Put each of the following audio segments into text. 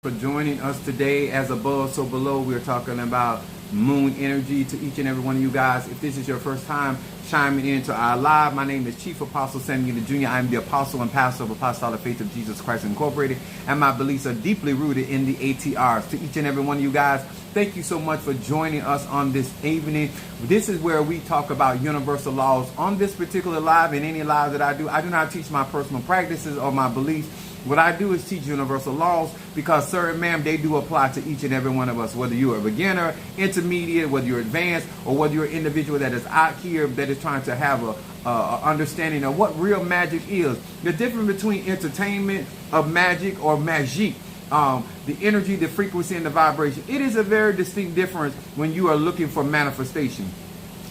For joining us today. As above, so below. We're talking about moon energy. To each and every one of you guys, if this is your first time chiming into our live, my name is Chief Apostle Samuel Jr. I am the apostle and pastor of Apostolic Faith of Jesus Christ Incorporated, and my beliefs are deeply rooted in the ATRs. To each and every one of you guys, thank you so much for joining us on this evening. This is where we talk about universal laws. On this particular live and any live that I do not teach my personal practices or my beliefs. What I do is teach universal laws because, sir and ma'am, they do apply to each and every one of us, whether you're a beginner, intermediate, whether you're advanced, or whether you're an individual that is out here that is trying to have a understanding of what real magic is. The difference between entertainment of magic or magique, the energy, the frequency, and the vibration. It is a very distinct difference when you are looking for manifestation.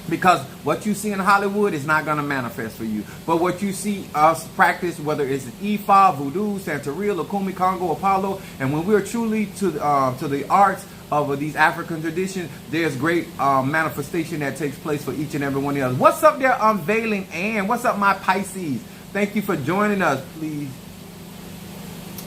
Because what you see in Hollywood is not going to manifest for you. But what you see us practice, whether it's Ifa, Voodoo, Santeria, Lukumi, Congo, Apollo, and when we're truly to the arts of these African traditions, there's great manifestation that takes place for each and every one of us. What's up there, Unveiling Ann? What's up, my Pisces? Thank you for joining us, please.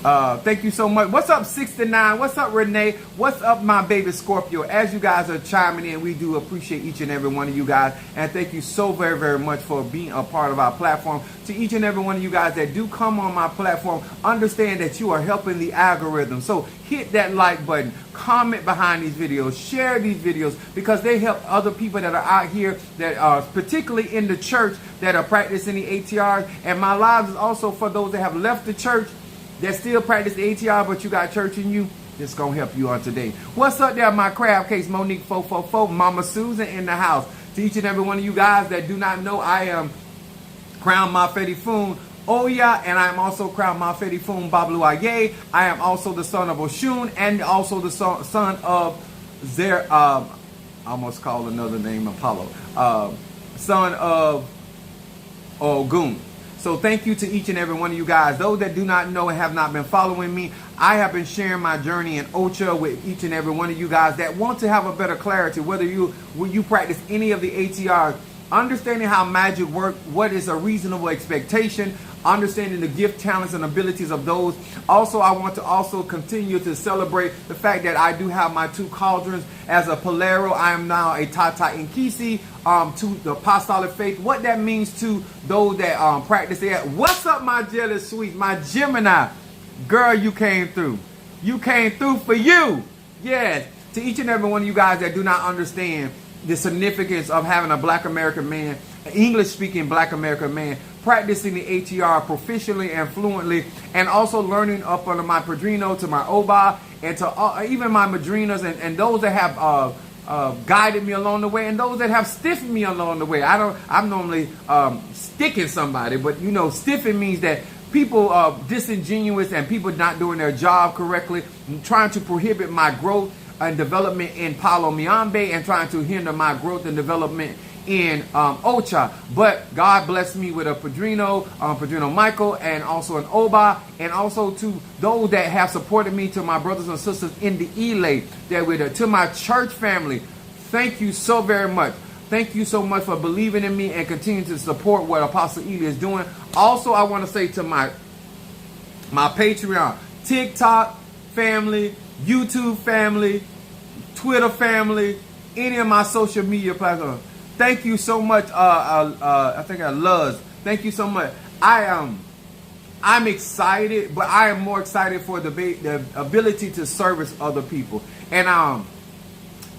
Thank you so much. What's up, 69? What's up, Renee? What's up, my baby Scorpio? As you guys are chiming in, we do appreciate each and every one of you guys. And thank you so very, very much for being a part of our platform. To each and every one of you guys that do come on my platform, understand that you are helping the algorithm. So hit that like button, comment behind these videos, share these videos, because they help other people that are out here that are particularly in the church that are practicing the ATRs. And my lives is also for those that have left the church that still practice the ATR, but you got church in you. It's going to help you on today. What's up there, my crab case, Monique 444, Mama Susan in the house. To each and every one of you guys that do not know, I am Crown Mafeti Foon Oya, and I am also Crown Mafeti Foon Bablu Aye. I am also the son of Oshun, and also the son of I almost called another name Apollo. Son of Ogun. So thank you to each and every one of you guys. Those that do not know and have not been following me, I have been sharing my journey in Ocha with each and every one of you guys that want to have a better clarity, whether you practice any of the ATRs, understanding how magic works, what is a reasonable expectation, understanding the gift, talents, and abilities of those. Also, I want to also continue to celebrate the fact that I do have my two cauldrons. As a Polaro, I am now a Tata Inkisi to the Apostolic Faith. What that means to those that practice it. What's up, my jealous sweet, my Gemini? Girl, you came through. You came through for you. Yes. To each and every one of you guys that do not understand the significance of having a black American man, an English-speaking black American man, practicing the ATR proficiently and fluently, and also learning up under my Padrino to my Oba, and to even my Madrinas, and those that have guided me along the way, and those that have stiffened me along the way. I'm normally sticking somebody, but you know, stiffing means that people are disingenuous and people not doing their job correctly, trying to prohibit my growth and development in Palo Miambe, and trying to hinder my growth and development in Ocha. But God blessed me with a Padrino, Padrino Michael, and also an Oba, and also to those that have supported me, to my brothers and sisters in the Ile, to my church family. Thank you so very much. Thank you so much for believing in me and continuing to support what Apostle Eli is doing. Also, I want to say to my Patreon, TikTok family, YouTube family, Twitter family, any of my social media platforms, thank you so much. I think Luz. Thank you so much. I'm excited, but I am more excited for the ability to service other people. And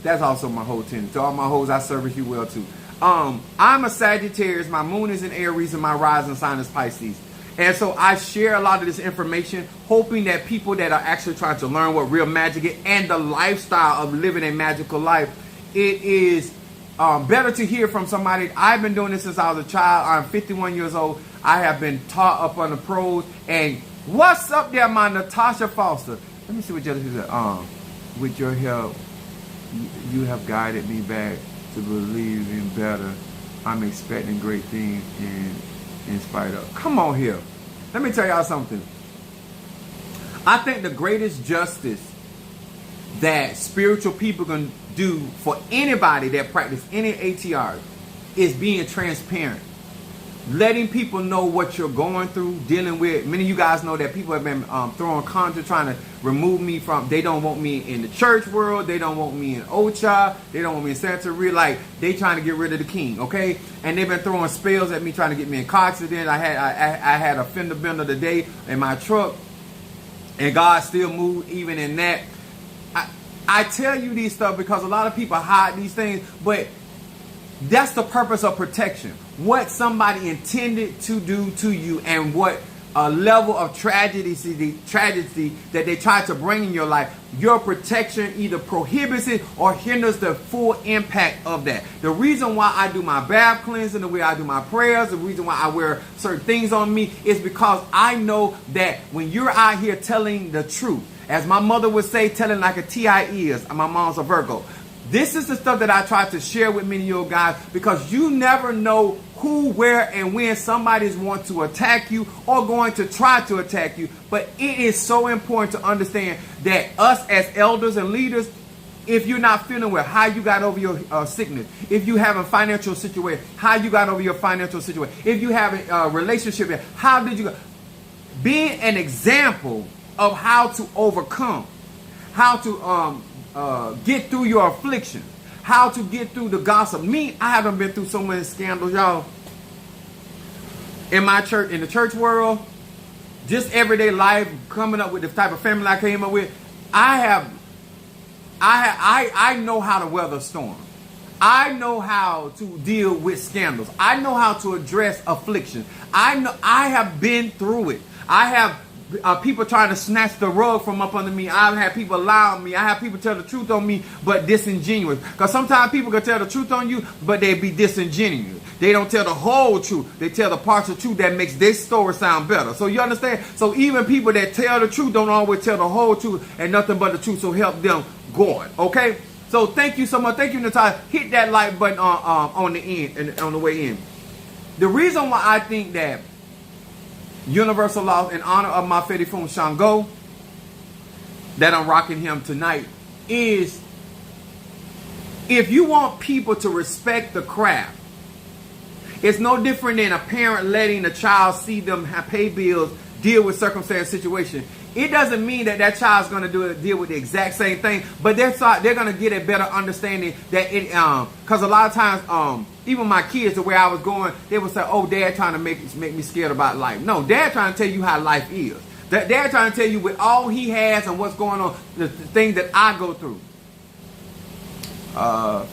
that's also my whole tendency. To all my hoes, I service you well too. I'm a Sagittarius. My moon is in Aries, and my rising sign is Pisces. And so I share a lot of this information, hoping that people that are actually trying to learn what real magic is and the lifestyle of living a magical life, it is better to hear from somebody. I've been doing this since I was a child. I'm 51 years old. I have been taught up on the pros. And what's up there, my Natasha Foster? Let me see what Jelly said. With your help, you have guided me back to believe in better. I'm expecting great things in spite of. Come on here. Let me tell y'all something. I think the greatest justice that spiritual people can do for anybody that practice any ATR is being transparent. letting people know what you're going through, dealing with. Many of you guys know that people have been throwing content, trying to remove me from. They don't want me in the church world. They don't want me in Ocha. They don't want me in Santeria. Like, they trying to get rid of the king, okay? And they've been throwing spells at me, trying to get me in car accident. I had a fender bender today in my truck, and God still moved even in that. I tell you these stuff because a lot of people hide these things, but that's the purpose of protection. What somebody intended to do to you, and what a level of tragedy that they try to bring in your life. Your protection either prohibits it or hinders the full impact of that. The reason why I do my bath cleansing, the way I do my prayers, the reason why I wear certain things on me is because I know that when you're out here telling the truth, as my mother would say, telling like a T.I. is, my mom's a Virgo. This is the stuff that I try to share with many of you guys, because you never know who, where, and when somebody's want to attack you or going to try to attack you. But it is so important to understand that us as elders and leaders, if you're not feeling well, how you got over your sickness. If you have a financial situation, how you got over your financial situation. If you have a relationship, how did you go? Being an example of how to overcome, how to get through your affliction, how to get through the gossip. Me, I haven't been through so many scandals, y'all. In my church, in the church world, just everyday life, coming up with the type of family I came up with, I know how to weather a storm. I know how to deal with scandals. I know how to address affliction. I have been through it. I have people trying to snatch the rug from up under me. I've had people lie on me. I have people tell the truth on me, but disingenuous. Because sometimes people can tell the truth on you, but they be disingenuous. They don't tell the whole truth. They tell the parts of truth that makes their story sound better. So you understand? So even people that tell the truth don't always tell the whole truth and nothing but the truth. So help them God. Okay? So thank you so much. Thank you, Natalia. Hit that like button on the end and on the way in. The reason why I think that universal laws in honor of my Fede Fun Shango, that I'm rocking him tonight, is if you want people to respect the craft, it's no different than a parent letting a child see them pay bills, deal with circumstance situation. It doesn't mean that that child's going to deal with the exact same thing, but they're going to get a better understanding that it, because a lot of times, even my kids, the way I was going, they would say, oh, Dad trying to make me scared about life. No, Dad trying to tell you how life is. Dad trying to tell you with all he has and what's going on, the things that I go through.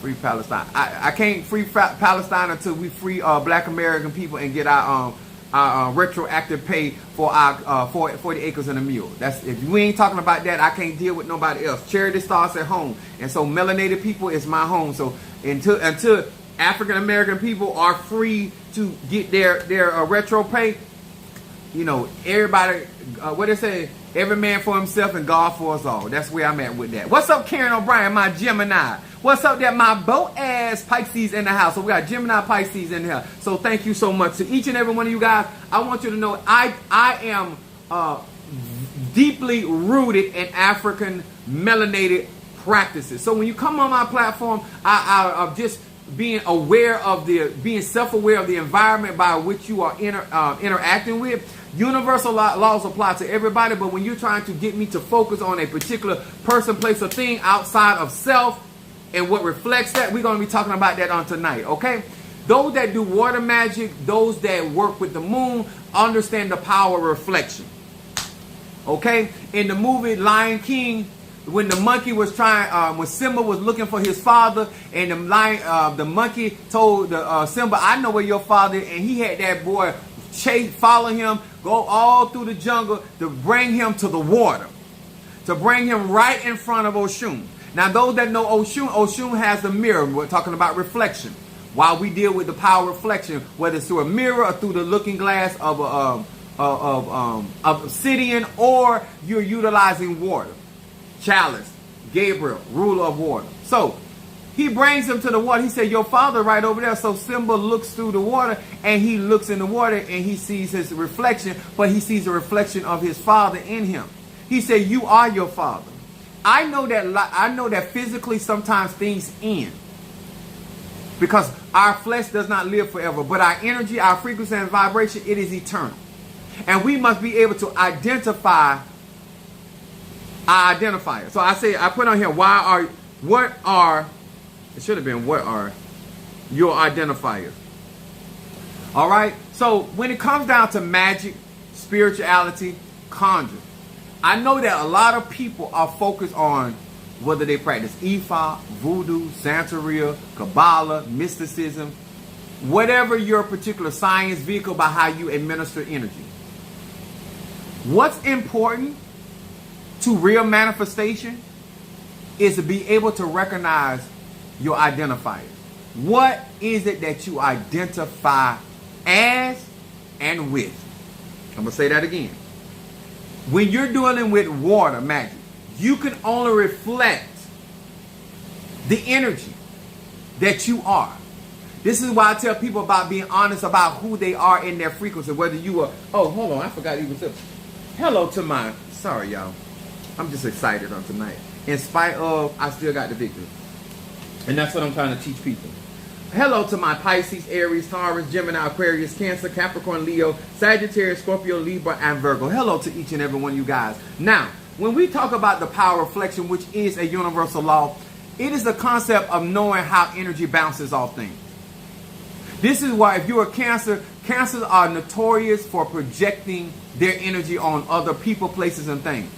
Free Palestine. I can't free Palestine until we free Black American people and get our retroactive pay for our 40 acres and a mule. That's, if we ain't talking about that, I can't deal with nobody else. Charity starts at home, and so melanated people is my home. So until African American people are free to get their retro pay, you know, everybody, what they say, every man for himself and God for us all. That's where I'm at with that. What's up, Karen O'Brien, my Gemini? What's up there, my Boaz Pisces in the house? So we got Gemini Pisces in here. So thank you so much to each and every one of you guys. I want you to know I am deeply rooted in African melanated practices. So when you come on my platform, I'm just being aware of being self-aware of the environment by which you are interacting with. Universal laws apply to everybody, but when you're trying to get me to focus on a particular person, place, or thing outside of self and what reflects that, we're going to be talking about that on tonight, okay? Those that do water magic, those that work with the moon, understand the power of reflection, okay? In the movie Lion King, when the monkey was trying, when Simba was looking for his father, and the monkey told Simba, I know where your father is, and he had that boy follow him, go all through the jungle to bring him to the water, to bring him right in front of Oshun. Now, those that know Oshun has a mirror. We're talking about reflection. While we deal with the power of reflection, whether it's through a mirror or through the looking glass of obsidian, or you're utilizing water. Chalice, Gabriel, ruler of water. So he brings him to the water. He said, your father right over there. So Simba looks through the water, and he looks in the water, and he sees his reflection, but he sees a reflection of his father in him. He said, you are your father. I know that physically sometimes things end. Because our flesh does not live forever, but our energy, our frequency and vibration, it is eternal. And we must be able to identify our identifier. So I put on here, what are your identifiers? All right. So when it comes down to magic, spirituality, conjure, I know that a lot of people are focused on whether they practice Ifa, Voodoo, Santeria, Kabbalah, mysticism, whatever your particular science vehicle by how you administer energy. What's important to real manifestation is to be able to recognize your identifiers. What is it that you identify as and with? I'm going to say that again. When you're dealing with water magic, you can only reflect the energy that you are. This is why I tell people about being honest about who they are in their frequency. Whether you are, oh, hold on, I forgot even to. Hello to my, sorry y'all. I'm just excited on tonight. In spite of, I still got the victory. And that's what I'm trying to teach people. Hello to my Pisces, Aries, Taurus, Gemini, Aquarius, Cancer, Capricorn, Leo, Sagittarius, Scorpio, Libra, and Virgo. Hello to each and every one of you guys. Now, when we talk about the power of reflection, which is a universal law, it is the concept of knowing how energy bounces off things. This is why if you're a Cancer, Cancers are notorious for projecting their energy on other people, places, and things.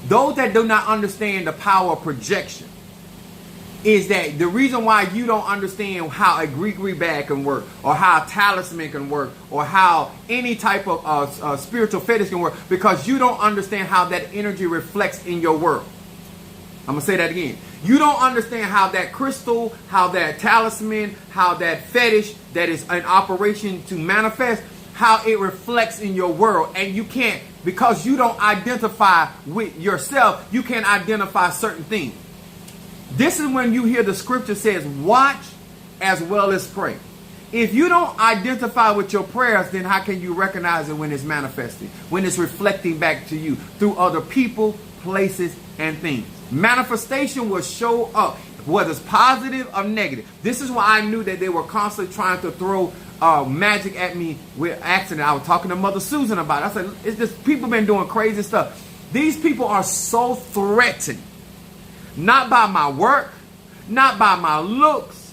Those that do not understand the power of projection is that the reason why you don't understand how a Greek bag can work, or how a talisman can work, or how any type of spiritual fetish can work, because you don't understand how that energy reflects in your world. I'm going to say that again. You don't understand how that crystal, how that talisman, how that fetish that is in operation to manifest, how it reflects in your world. And you can't, because you don't identify with yourself, you can't identify certain things. This is when you hear the scripture says, watch as well as pray. If you don't identify with your prayers, then how can you recognize it when it's manifesting, when it's reflecting back to you through other people, places, and things? Manifestation will show up, whether it's positive or negative. This is why I knew that they were constantly trying to throw magic at me with accident. I was talking to Mother Susan about it. I said, it's just people been doing crazy stuff. These people are so threatened. Not by my work, not by my looks,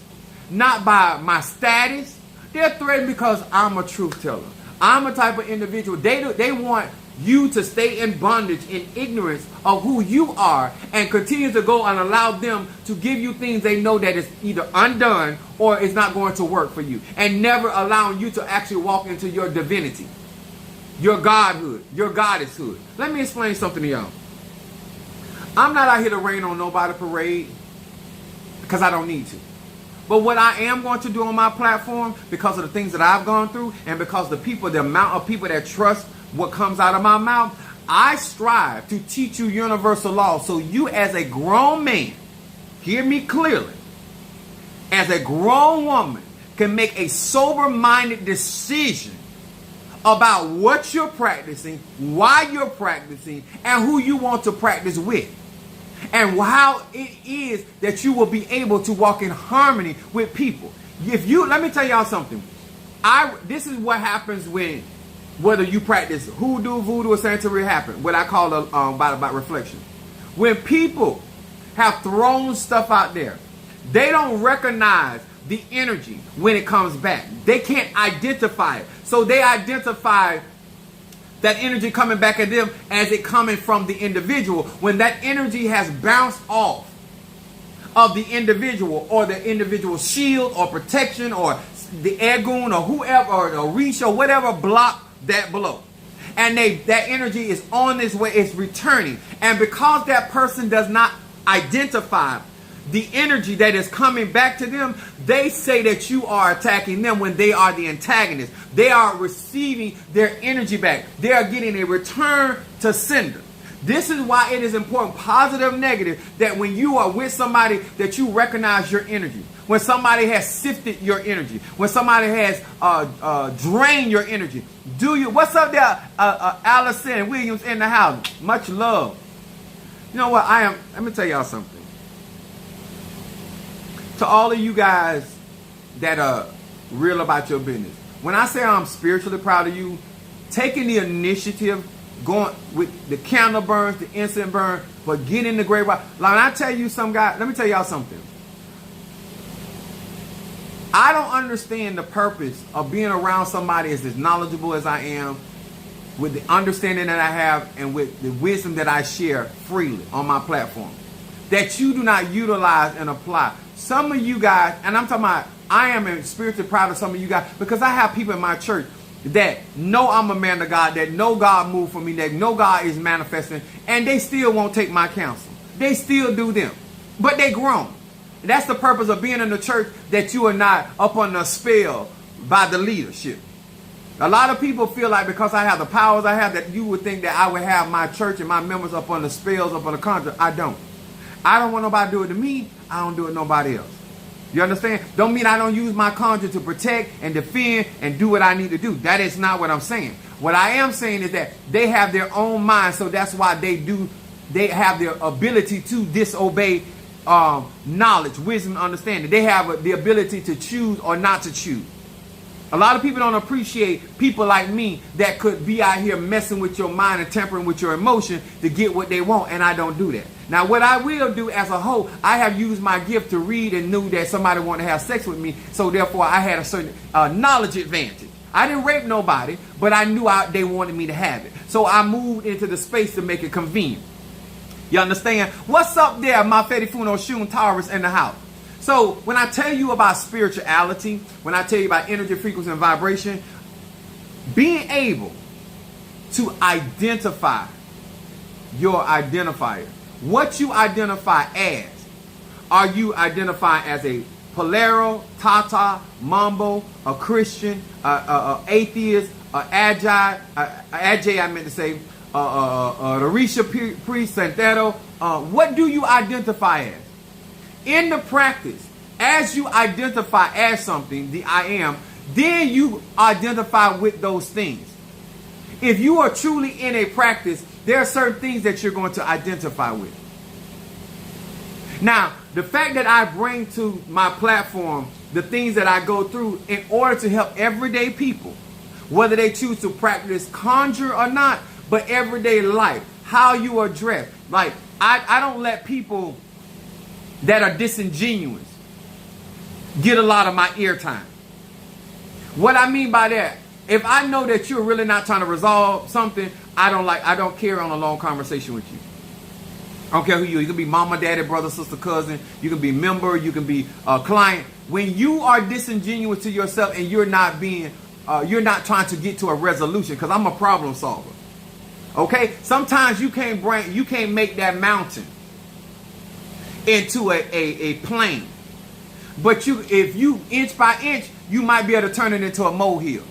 not by my status. They're threatened because I'm a truth teller. I'm a type of individual. They want you to stay in bondage, in ignorance of who you are, and continue to go and allow them to give you things they know that is either undone or is not going to work for you, and never allowing you to actually walk into your divinity, your godhood, your goddesshood. Let me explain something to y'all. I'm not out here to rain on nobody parade because I don't need to. But what I am going to do on my platform, because of the things that I've gone through, and because the amount of people that trust what comes out of my mouth, I strive to teach you universal law. So you as a grown man, hear me clearly, as a grown woman can make a sober-minded decision about what you're practicing, why you're practicing, and who you want to practice with. And how it is that you will be able to walk in harmony with people. Let me tell y'all something. This is what happens when, whether you practice hoodoo, voodoo, or Santeria happen, what I call about reflection. When people have thrown stuff out there, they don't recognize the energy when it comes back. They can't identify it. So they identify that energy coming back at them as it coming from the individual, when that energy has bounced off of the individual, or the individual shield or protection, or the Agun or whoever, or the Reach or whatever block that below. And that energy is on this way, it's returning. And because that person does not identify the energy that is coming back to them, they say that you are attacking them when they are the antagonist. They are receiving their energy back. They are getting a return to sender. This is why it is important, positive, negative, that when you are with somebody, that you recognize your energy. When somebody has sifted your energy, when somebody has drained your energy. What's up there, Allison Williams in the house? Much love. You know what, let me tell y'all something. To all of you guys that are real about your business. When I say I'm spiritually proud of you, taking the initiative, going with the candle burns, the incense burn, but getting the great. Like when I tell you some guy, let me tell y'all something. I don't understand the purpose of being around somebody as knowledgeable as I am, with the understanding that I have, and with the wisdom that I share freely on my platform, that you do not utilize and apply. Some of you guys, and I'm talking about, I am spiritually proud of some of you guys, because I have people in my church that know I'm a man of God, that know God moved for me, that know God is manifesting, and they still won't take my counsel. They still do them, but they grown. That's the purpose of being in the church, that you are not up on the spell by the leadership. A lot of people feel like because I have the powers I have, that you would think that I would have my church and my members up on the spells, up on the contract. I don't. I don't want nobody to do it to me. I don't do it to nobody else. You understand? Don't mean I don't use my conjurer to protect and defend and do what I need to do. That is not what I'm saying. What I am saying is that they have their own mind, so that's why they have their ability to disobey knowledge, wisdom, understanding. They have the ability to choose or not to choose. A lot of people don't appreciate people like me that could be out here messing with your mind and tampering with your emotion to get what they want, and I don't do that. Now, what I will do as a whole, I have used my gift to read and knew that somebody wanted to have sex with me, so therefore I had a certain knowledge advantage. I didn't rape nobody, but I knew they wanted me to have it. So I moved into the space to make it convenient. You understand? What's up there, my Fetty Funo Shun Taurus in the house? So when I tell you about spirituality, when I tell you about energy, frequency, and vibration, being able to identify your identifier, what you identify as. Are you identifying as a Polaro, Tata, Mambo, a Christian, atheist, Agi, I meant to say, Orisha priest, Santero? What do you identify as? In the practice, as you identify as something, the I am, then you identify with those things. If you are truly in a practice, there are certain things that you're going to identify with. Now, the fact that I bring to my platform the things that I go through in order to help everyday people, whether they choose to practice conjure or not, but everyday life, how you are dressed. Like, I don't let people that are disingenuous get a lot of my airtime. What I mean by that, if I know that you're really not trying to resolve something, I don't care on a long conversation with you. I don't care who you are. You can be mama, daddy, brother, sister, cousin. You can be member. You can be a client. When you are disingenuous to yourself and you're not trying to get to a resolution, because I'm a problem solver. Okay? Sometimes you can't make that mountain into a plane. But if you inch by inch, you might be able to turn it into a molehill.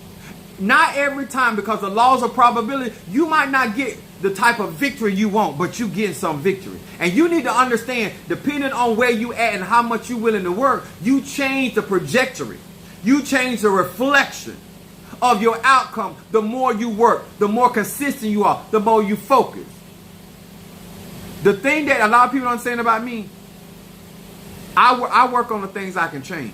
Not every time, because the laws of probability, you might not get the type of victory you want, but you get some victory. And you need to understand, depending on where you at and how much you're willing to work, you change the trajectory. You change the reflection of your outcome. The more you work, the more consistent you are, the more you focus. The thing that a lot of people don't understand about me, I work on the things I can change.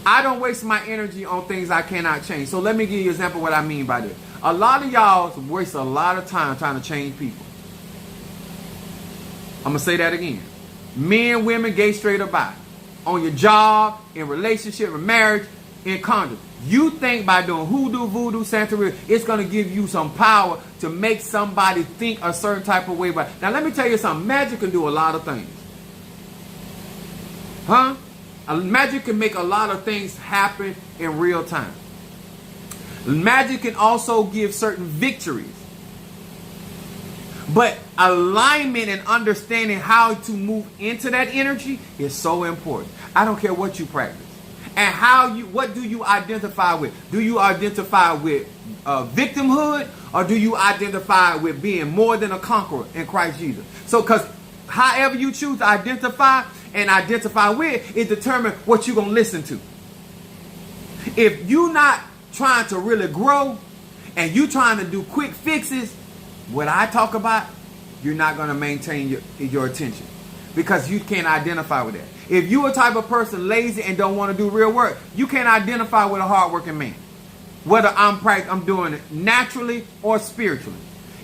I don't waste my energy on things I cannot change. So let me give you an example of what I mean by this. A lot of y'all waste a lot of time trying to change people. I'm going to say that again. Men, women, gay, straight, or bi. On your job, in relationship, in marriage, in conduct. You think by doing hoodoo, voodoo, Santeria, it's going to give you some power to make somebody think a certain type of way. Now let me tell you something. Magic can do a lot of things. Huh? Magic can make a lot of things happen in real time. Magic can also give certain victories. But alignment and understanding how to move into that energy is so important. I don't care what you practice. And what do you identify with? Do you identify with victimhood, or do you identify with being more than a conqueror in Christ Jesus? So, because however you choose to identify with, it determines what you're going to listen to. If you're not trying to really grow and you're trying to do quick fixes, what I talk about, you're not going to maintain your attention. because you can't identify with that. If you a type of person lazy and don't want to do real work, you can't identify with a hardworking man. Whether I'm doing it naturally or spiritually.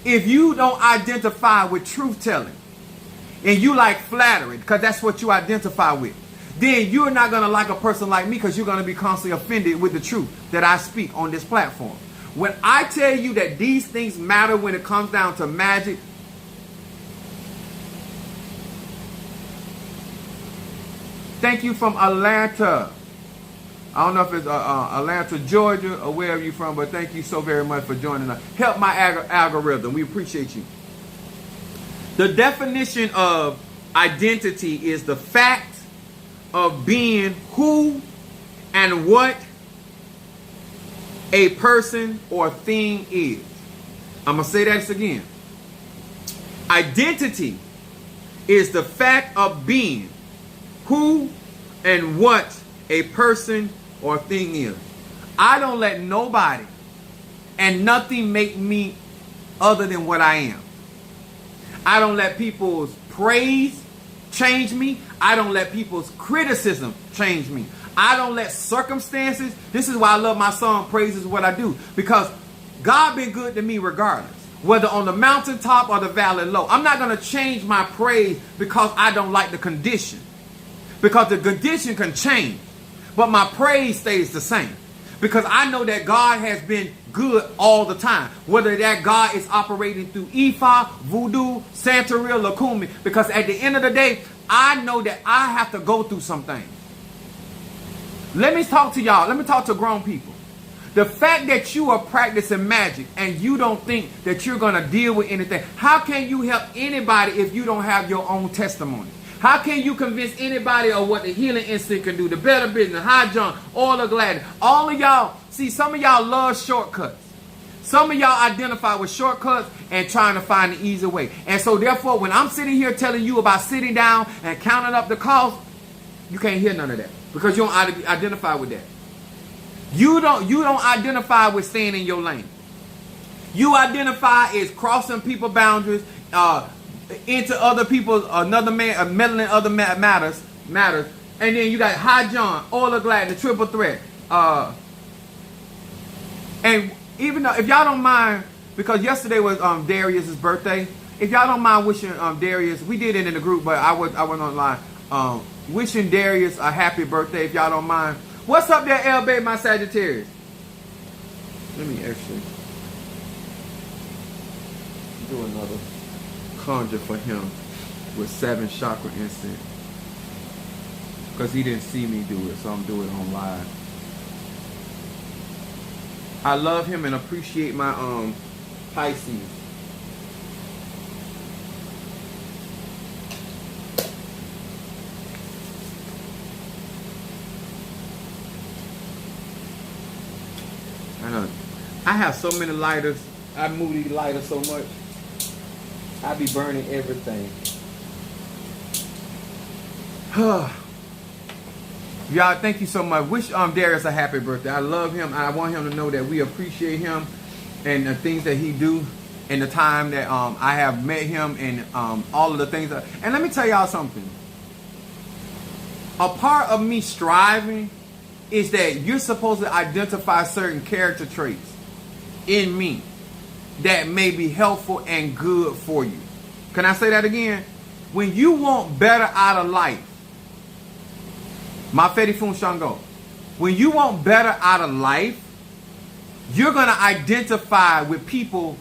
If you don't identify with truth telling and you like flattery because that's what you identify with, then you're not going to like a person like me because you're going to be constantly offended with the truth that I speak on this platform. When I tell you that these things matter when it comes down to magic, thank you from Atlanta. I don't know if it's Atlanta, Georgia, or wherever you're from, but thank you so very much for joining us. Help my algorithm. We appreciate you. The definition of identity is the fact of being who and what a person or thing is. I'm going to say that again. Identity is the fact of being who and what a person or thing is. I don't let nobody and nothing make me other than what I am. I don't let people's praise change me. I don't let people's criticism change me. I don't let circumstances. This is why I love my song, Praise Is What I Do. Because God been good to me regardless. Whether on the mountaintop or the valley low. I'm not going to change my praise because I don't like the condition. Because the condition can change. But my praise stays the same. Because I know that God has been good all the time. Whether that God is operating through Ifa, Voodoo, Santeria, Lakumi. Because at the end of the day, I know that I have to go through some things. Let me talk to y'all. Let me talk to grown people. The fact that you are practicing magic and you don't think that you're going to deal with anything. How can you help anybody if you don't have your own testimony? How can you convince anybody of what the healing instinct can do? The better business, high jump, all the gladness. All of y'all, see, some of y'all love shortcuts. Some of y'all identify with shortcuts and trying to find the easy way. And so therefore, when I'm sitting here telling you about sitting down and counting up the cost, you can't hear none of that. Because you don't identify with that. You don't identify with staying in your lane. You identify as crossing people boundaries, into other people's, another man, meddling other matters. And then you got High John, All the Glad, the Triple Threat. And even though, if y'all don't mind, because yesterday was Darius' birthday, if y'all don't mind wishing Darius, we did it in the group, but I went online, wishing Darius a happy birthday, if y'all don't mind. What's up there, L Babe, my Sagittarius? Let me actually do another conjure for him with 7 chakra instant, because he didn't see me do it, so I'm doing it on live. I love him and appreciate my Pisces. I know. I have so many lighters. I move these lighters so much. I be burning everything. Y'all, thank you so much. Wish Darius a happy birthday. I love him. I want him to know that we appreciate him and the things that he do and the time that I have met him and all of the things. And let me tell y'all something. A part of me striving is that you're supposed to identify certain character traits in me that may be helpful and good for you. Can I say that again? When you want better out of life, my Fedi Fun Shango, when you want better out of life, you're going to identify with people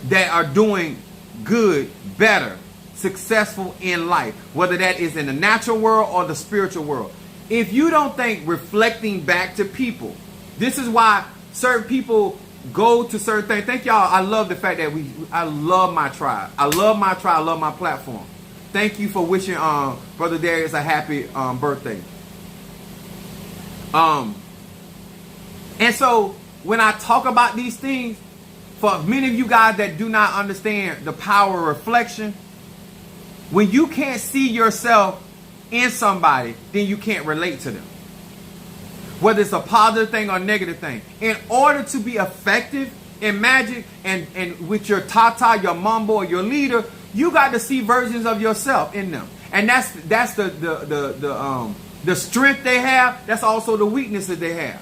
that are doing good, better, successful in life, whether that is in the natural world or the spiritual world. If you don't think reflecting back to people, this is why certain people go to certain things. Thank y'all. I love the fact that I love my tribe. I love my tribe. I love my platform. Thank you for wishing Brother Darius a happy birthday. And so when I talk about these things, for many of you guys that do not understand the power of reflection, when you can't see yourself in somebody, then you can't relate to them. Whether it's a positive thing or a negative thing. In order to be effective in magic and with your tata, your mambo, or your leader, you got to see versions of yourself in them. And that's the strength they have. That's also the weaknesses they have.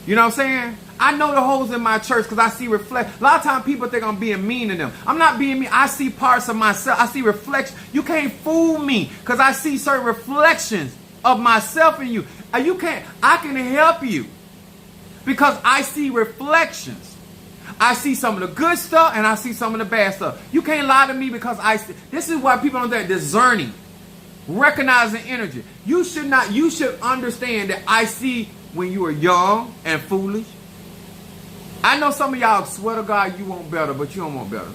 You know what I'm saying? I know the holes in my church because I see reflect. A lot of times people think I'm being mean to them. I'm not being mean. I see parts of myself. I see reflections. You can't fool me because I see certain reflections of myself in you. You can't. I can help you because I see reflections. I see some of the good stuff and I see some of the bad stuff. You can't lie to me because I see. This is why people don't think discerning, recognizing energy. You should not. You should understand that I see when you are young and foolish. I know some of y'all swear to God you want better, but you don't want better.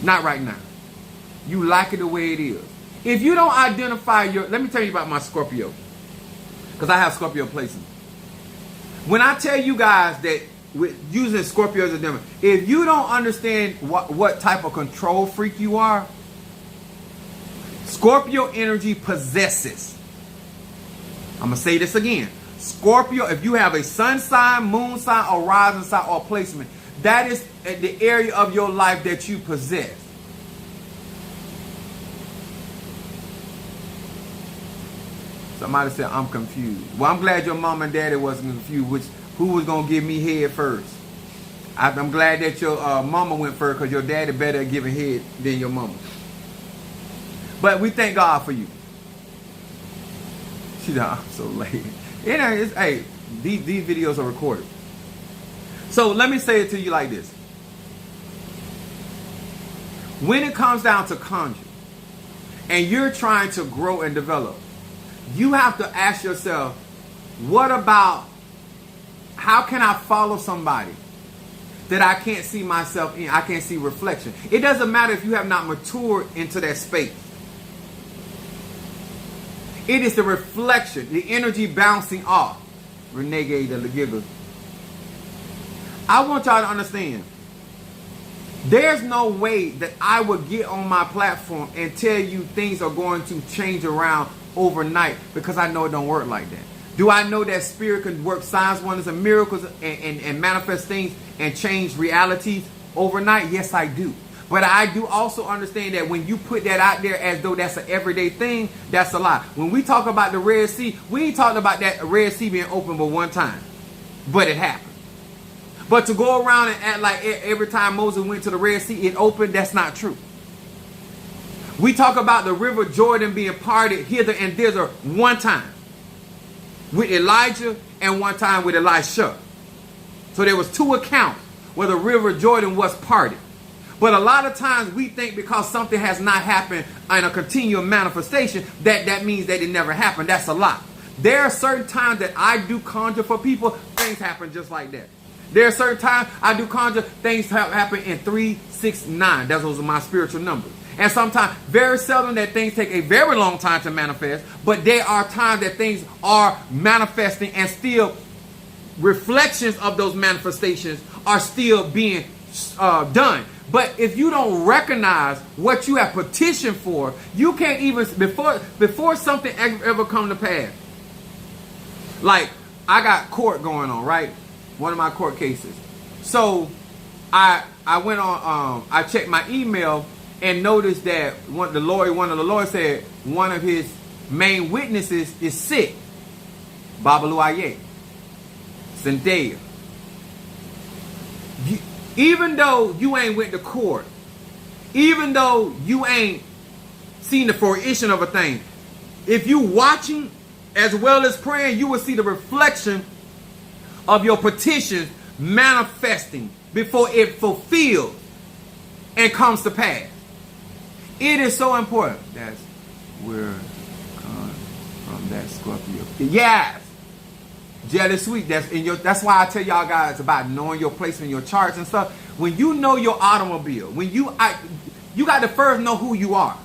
Not right now. You like it the way it is. If you don't identify your... Let me tell you about my Scorpio. Because I have Scorpio placement. When I tell you guys that using Scorpio as a demo, if you don't understand what type of control freak you are, Scorpio energy possesses. I'm going to say this again. Scorpio, if you have a sun sign, moon sign, or rising sign, or placement, that is the area of your life that you possess. Somebody said, I'm confused. Well, I'm glad your mom and daddy wasn't confused, who was going to give me head first. I'm glad that your mama went first because your daddy better at giving head than your mama. But we thank God for you. She's like, I'm so late. Hey, these videos are recorded. So let me say it to you like this. When it comes down to conjure, and you're trying to grow and develop, you have to ask yourself, what about, how can I follow somebody that I can't see myself in? I can't see reflection. It doesn't matter if you have not matured into that space. It is the reflection, the energy bouncing off. Renee gave the giggles. I want y'all to understand, there's no way that I would get on my platform and tell you things are going to change around overnight because I know it don't work like that. Do I know that spirit can work signs, wonders, and miracles and manifest things and change realities overnight? Yes, I do. But I do also understand that when you put that out there as though that's an everyday thing, that's a lie. When we talk about the Red Sea, we ain't talking about that Red Sea being open but one time. But it happened. But to go around and act like every time Moses went to the Red Sea, it opened, that's not true. We talk about the River Jordan being parted hither and thither one time with Elijah and one time with Elisha. So there was two accounts where the River Jordan was parted. But a lot of times we think because something has not happened in a continual manifestation, that means that it never happened. That's a lie. There are certain times that I do conjure for people, things happen just like that. There are certain times I do conjure, things happen in 3, 6, 9. Those are my spiritual numbers. And sometimes, very seldom that things take a very long time to manifest, but there are times that things are manifesting and still reflections of those manifestations are still being done. But if you don't recognize what you have petitioned for, you can't even, before something ever come to pass. Like, I got court going on, right? One of my court cases. So, I went on, I checked my email and noticed that one of the lawyers said one of his main witnesses is sick. Babalu Aye. Zendaya. Even though you ain't went to court, even though you ain't seen the fruition of a thing, if you watching as well as praying, you will see the reflection of your petitions manifesting before it fulfills and comes to pass. It is so important. That's where from that Scorpio. Yes. Jealous sweet. That's why I tell y'all guys about knowing your placement in your charts and stuff. When you know your automobile, you got to first know who you are.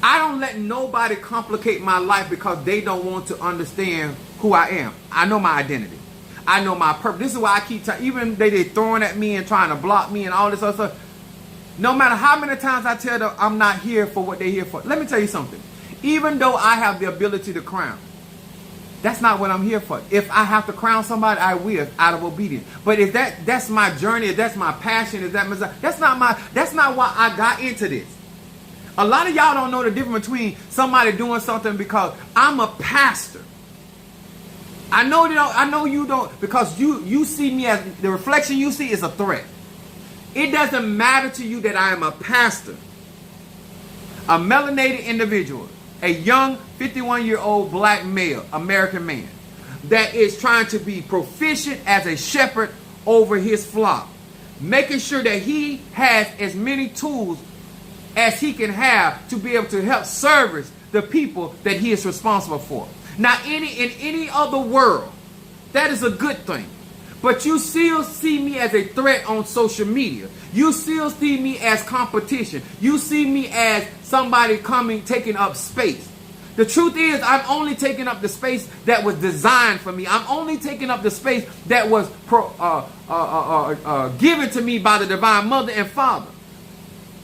I don't let nobody complicate my life because they don't want to understand who I am. I know my identity. I know my purpose. This is why I keep telling, even they throwing at me and trying to block me and all this other stuff. No matter how many times I tell them I'm not here for what they're here for. Let me tell you something. Even though I have the ability to crown, that's not what I'm here for. If I have to crown somebody, I will, out of obedience. But if that's my journey, if that's my passion, that's not why I got into this. A lot of y'all don't know the difference between somebody doing something because I'm a pastor. I know you don't, because you see me as the reflection you see is a threat. It doesn't matter to you that I am a pastor, a melanated individual, a young 51-year-old black male, American man, that is trying to be proficient as a shepherd over his flock, making sure that he has as many tools as he can have to be able to help service the people that he is responsible for. Now, in any other world, that is a good thing. But you still see me as a threat on social media. You still see me as competition. You see me as somebody taking up space. The truth is, I'm only taking up the space that was designed for me. I'm only taking up the space that was given to me by the Divine Mother and Father.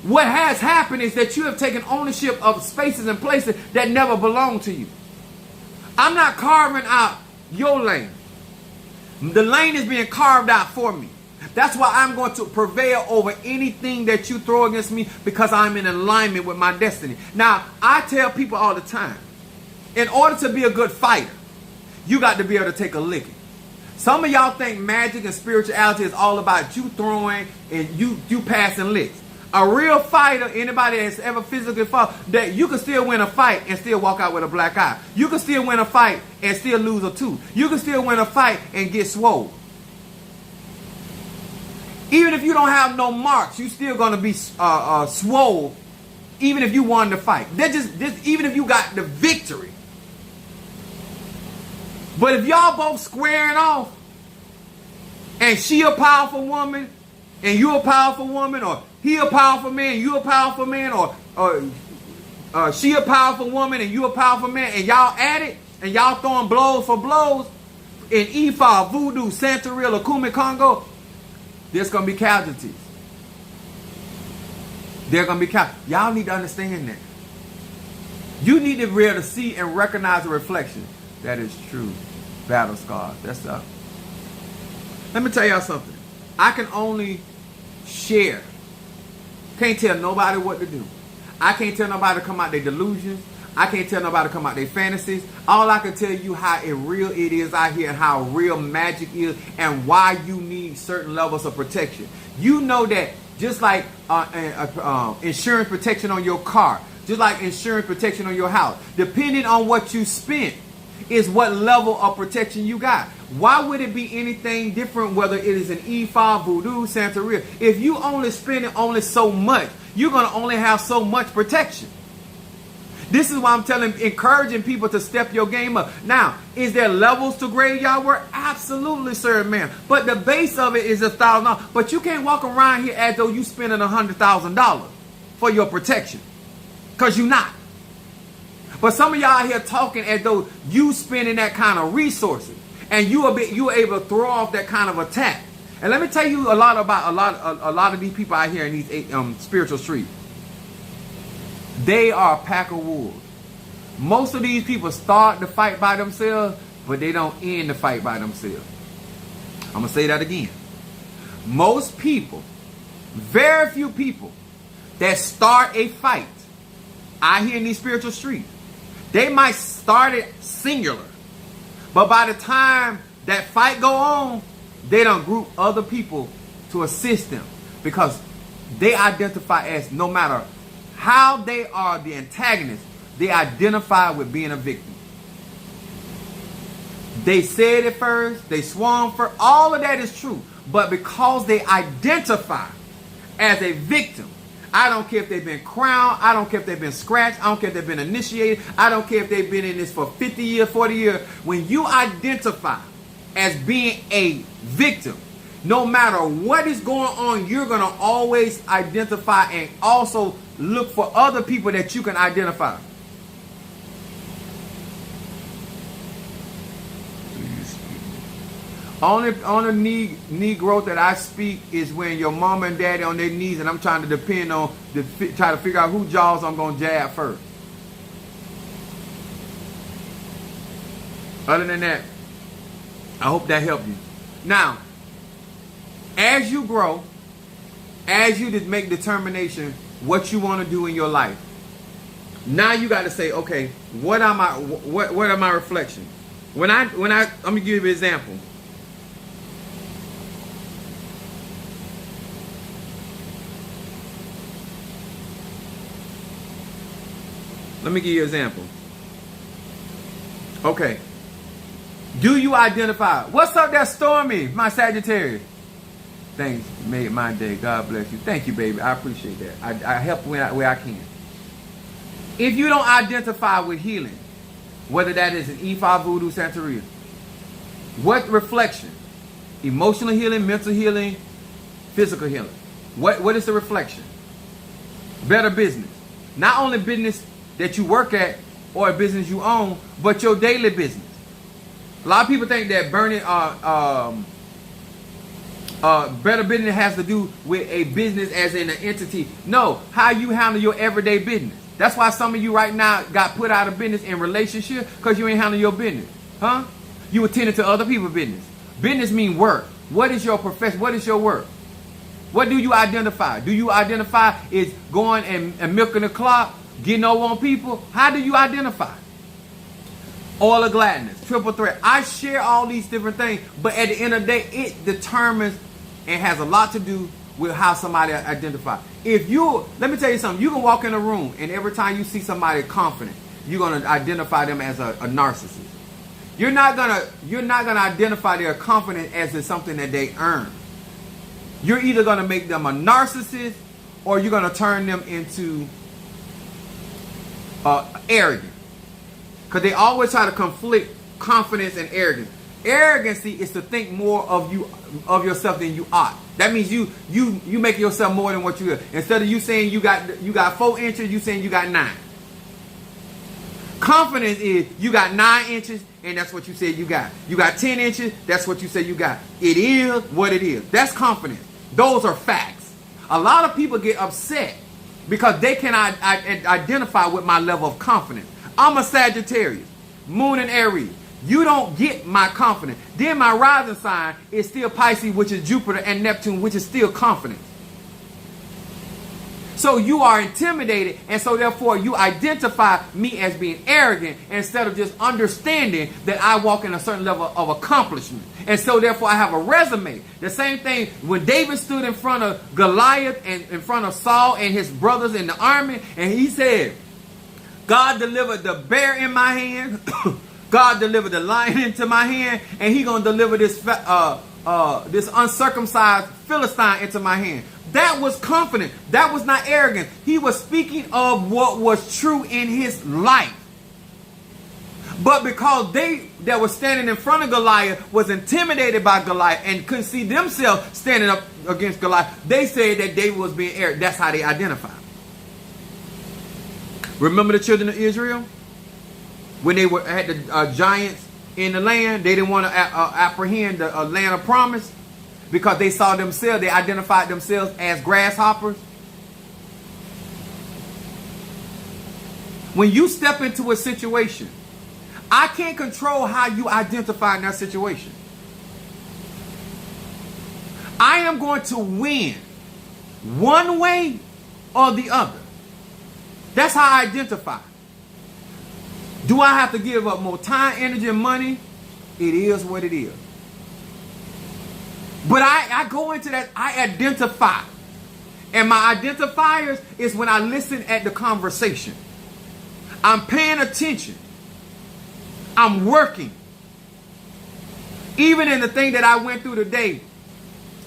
What has happened is that you have taken ownership of spaces and places that never belonged to you. I'm not carving out your lane. The lane is being carved out for me. That's why I'm going to prevail over anything that you throw against me, because I'm in alignment with my destiny. Now, I tell people all the time, in order to be a good fighter, you got to be able to take a licking. Some of y'all think magic and spirituality is all about you throwing and you passing licks. A real fighter, anybody that's ever physically fought, that you can still win a fight and still walk out with a black eye. You can still win a fight and still lose a tooth. You can still win a fight and get swole. Even if you don't have no marks, you still gonna be swole. Even if you won the fight, even if you got the victory. But if y'all both squaring off, and she a powerful woman, and you a powerful woman, or he a powerful man, you a powerful man, or she a powerful woman and you a powerful man, and y'all at it, and y'all throwing blows for blows in Ifa, Voodoo, Santeria, or Kume Congo, there's going to be casualties. There's going to be casualties. Y'all need to understand that. You need to be able to see and recognize the reflection. That is true. Battle scars. That's up. Let me tell y'all something. I can only share. Can't tell nobody what to do. I can't tell nobody to come out their delusions. I can't tell nobody to come out their fantasies. All I can tell you how real it is out here, and how real magic is, and why you need certain levels of protection. You know that just like insurance protection on your car, just like insurance protection on your house, depending on what you spent is what level of protection you got. Why would it be anything different whether it is an E5, Voodoo, Santeria? If you only spending only so much, you're going to only have so much protection. This is why I'm encouraging people to step your game up. Now, is there levels to graveyard work? Absolutely, sir, ma'am. But the base of it is $1,000. But you can't walk around here as though you spending $100,000 for your protection, because you're not. But some of y'all here talking as though you spending that kind of resources, and you are able to throw off that kind of attack. And let me tell you a lot about a lot of these people out here in these spiritual streets. They are a pack of wolves. Most of these people start the fight by themselves, but they don't end the fight by themselves. I'm going to say that again. Most people, very few people that start a fight out here in these spiritual streets, they might start it singular, but by the time that fight go on, they don't group other people to assist them, because they identify as, no matter how they are the antagonist, they identify with being a victim. They said it first, they swung first, all of that is true. But because they identify as a victim, I don't care if they've been crowned, I don't care if they've been scratched, I don't care if they've been initiated, I don't care if they've been in this for 50 years, 40 years. When you identify as being a victim, no matter what is going on, you're going to always identify and also look for other people that you can identify. Only knee growth that I speak is when your mama and daddy on their knees, and I'm trying to depend on try to figure out who jaws I'm going to jab first. Other than that, I hope that helped you. Now, as you grow, as you make determination what you want to do in your life, Now you got to say, okay, what are my reflections? When I I'm gonna give you an example. Let me give you an example. Okay. Do you identify? What's up there, Stormy, my Sagittarius? Thanks, made my day. God bless you. Thank you, baby. I appreciate that. I help where I can. If you don't identify with healing, whether that is an Ifa, Voodoo, Santeria, what reflection? Emotional healing, mental healing, physical healing. What is the reflection? Better business. Not only business that you work at or a business you own, but your daily business. A lot of people think that better business has to do with a business as in an entity. No, how you handle your everyday business. That's why some of you right now got put out of business in relationship, because you ain't handling your business. Huh? You attending to other people's business. Business mean work. What is your profession? What is your work? What do you identify? Do you identify is going and milking the clock, getting over on people? How do you identify? Oil of gladness, triple threat. I share all these different things, but at the end of the day, it determines and has a lot to do with how somebody identifies. Let me tell you something. You can walk in a room, and every time you see somebody confident, you're gonna identify them as a narcissist. You're not gonna identify their confidence as something that they earn. You're either gonna make them a narcissist, or you're gonna turn them into arrogant. Because they always try to conflict confidence and arrogance. Arrogancy is to think more of yourself than you ought. That means you make yourself more than what you are. Instead of you saying you got 4 inches, you saying you got 9. Confidence is you got 9 inches, and that's what you said you got. You got 10 inches, that's what you said you got. It is what it is. That's confidence. Those are facts. A lot of people get upset because they cannot identify with my level of confidence. I'm a Sagittarius, Moon and Aries. You don't get my confidence. Then my rising sign is still Pisces, which is Jupiter, and Neptune, which is still confidence. So you are intimidated, and so therefore you identify me as being arrogant instead of just understanding that I walk in a certain level of accomplishment. And so therefore I have a resume. The same thing when David stood in front of Goliath and in front of Saul and his brothers in the army, and he said, God delivered the bear in my hand. God delivered the lion into my hand, and He gonna deliver this uncircumcised Philistine into my hand. That was confident. That was not arrogant. He was speaking of what was true in his life. But because they that were standing in front of Goliath was intimidated by Goliath and couldn't see themselves standing up against Goliath, they said that David was being arrogant. That's how they identified. Remember the children of Israel? When they had the giants in the land, they didn't want to apprehend the land of promise because they saw themselves, they identified themselves as grasshoppers. When you step into a situation, I can't control how you identify in that situation. I am going to win one way or the other. That's how I identify. Do I have to give up more time, energy, and money? It is what it is. But I go into that, I identify. And my identifiers is when I listen at the conversation. I'm paying attention. I'm working. Even in the thing that I went through today,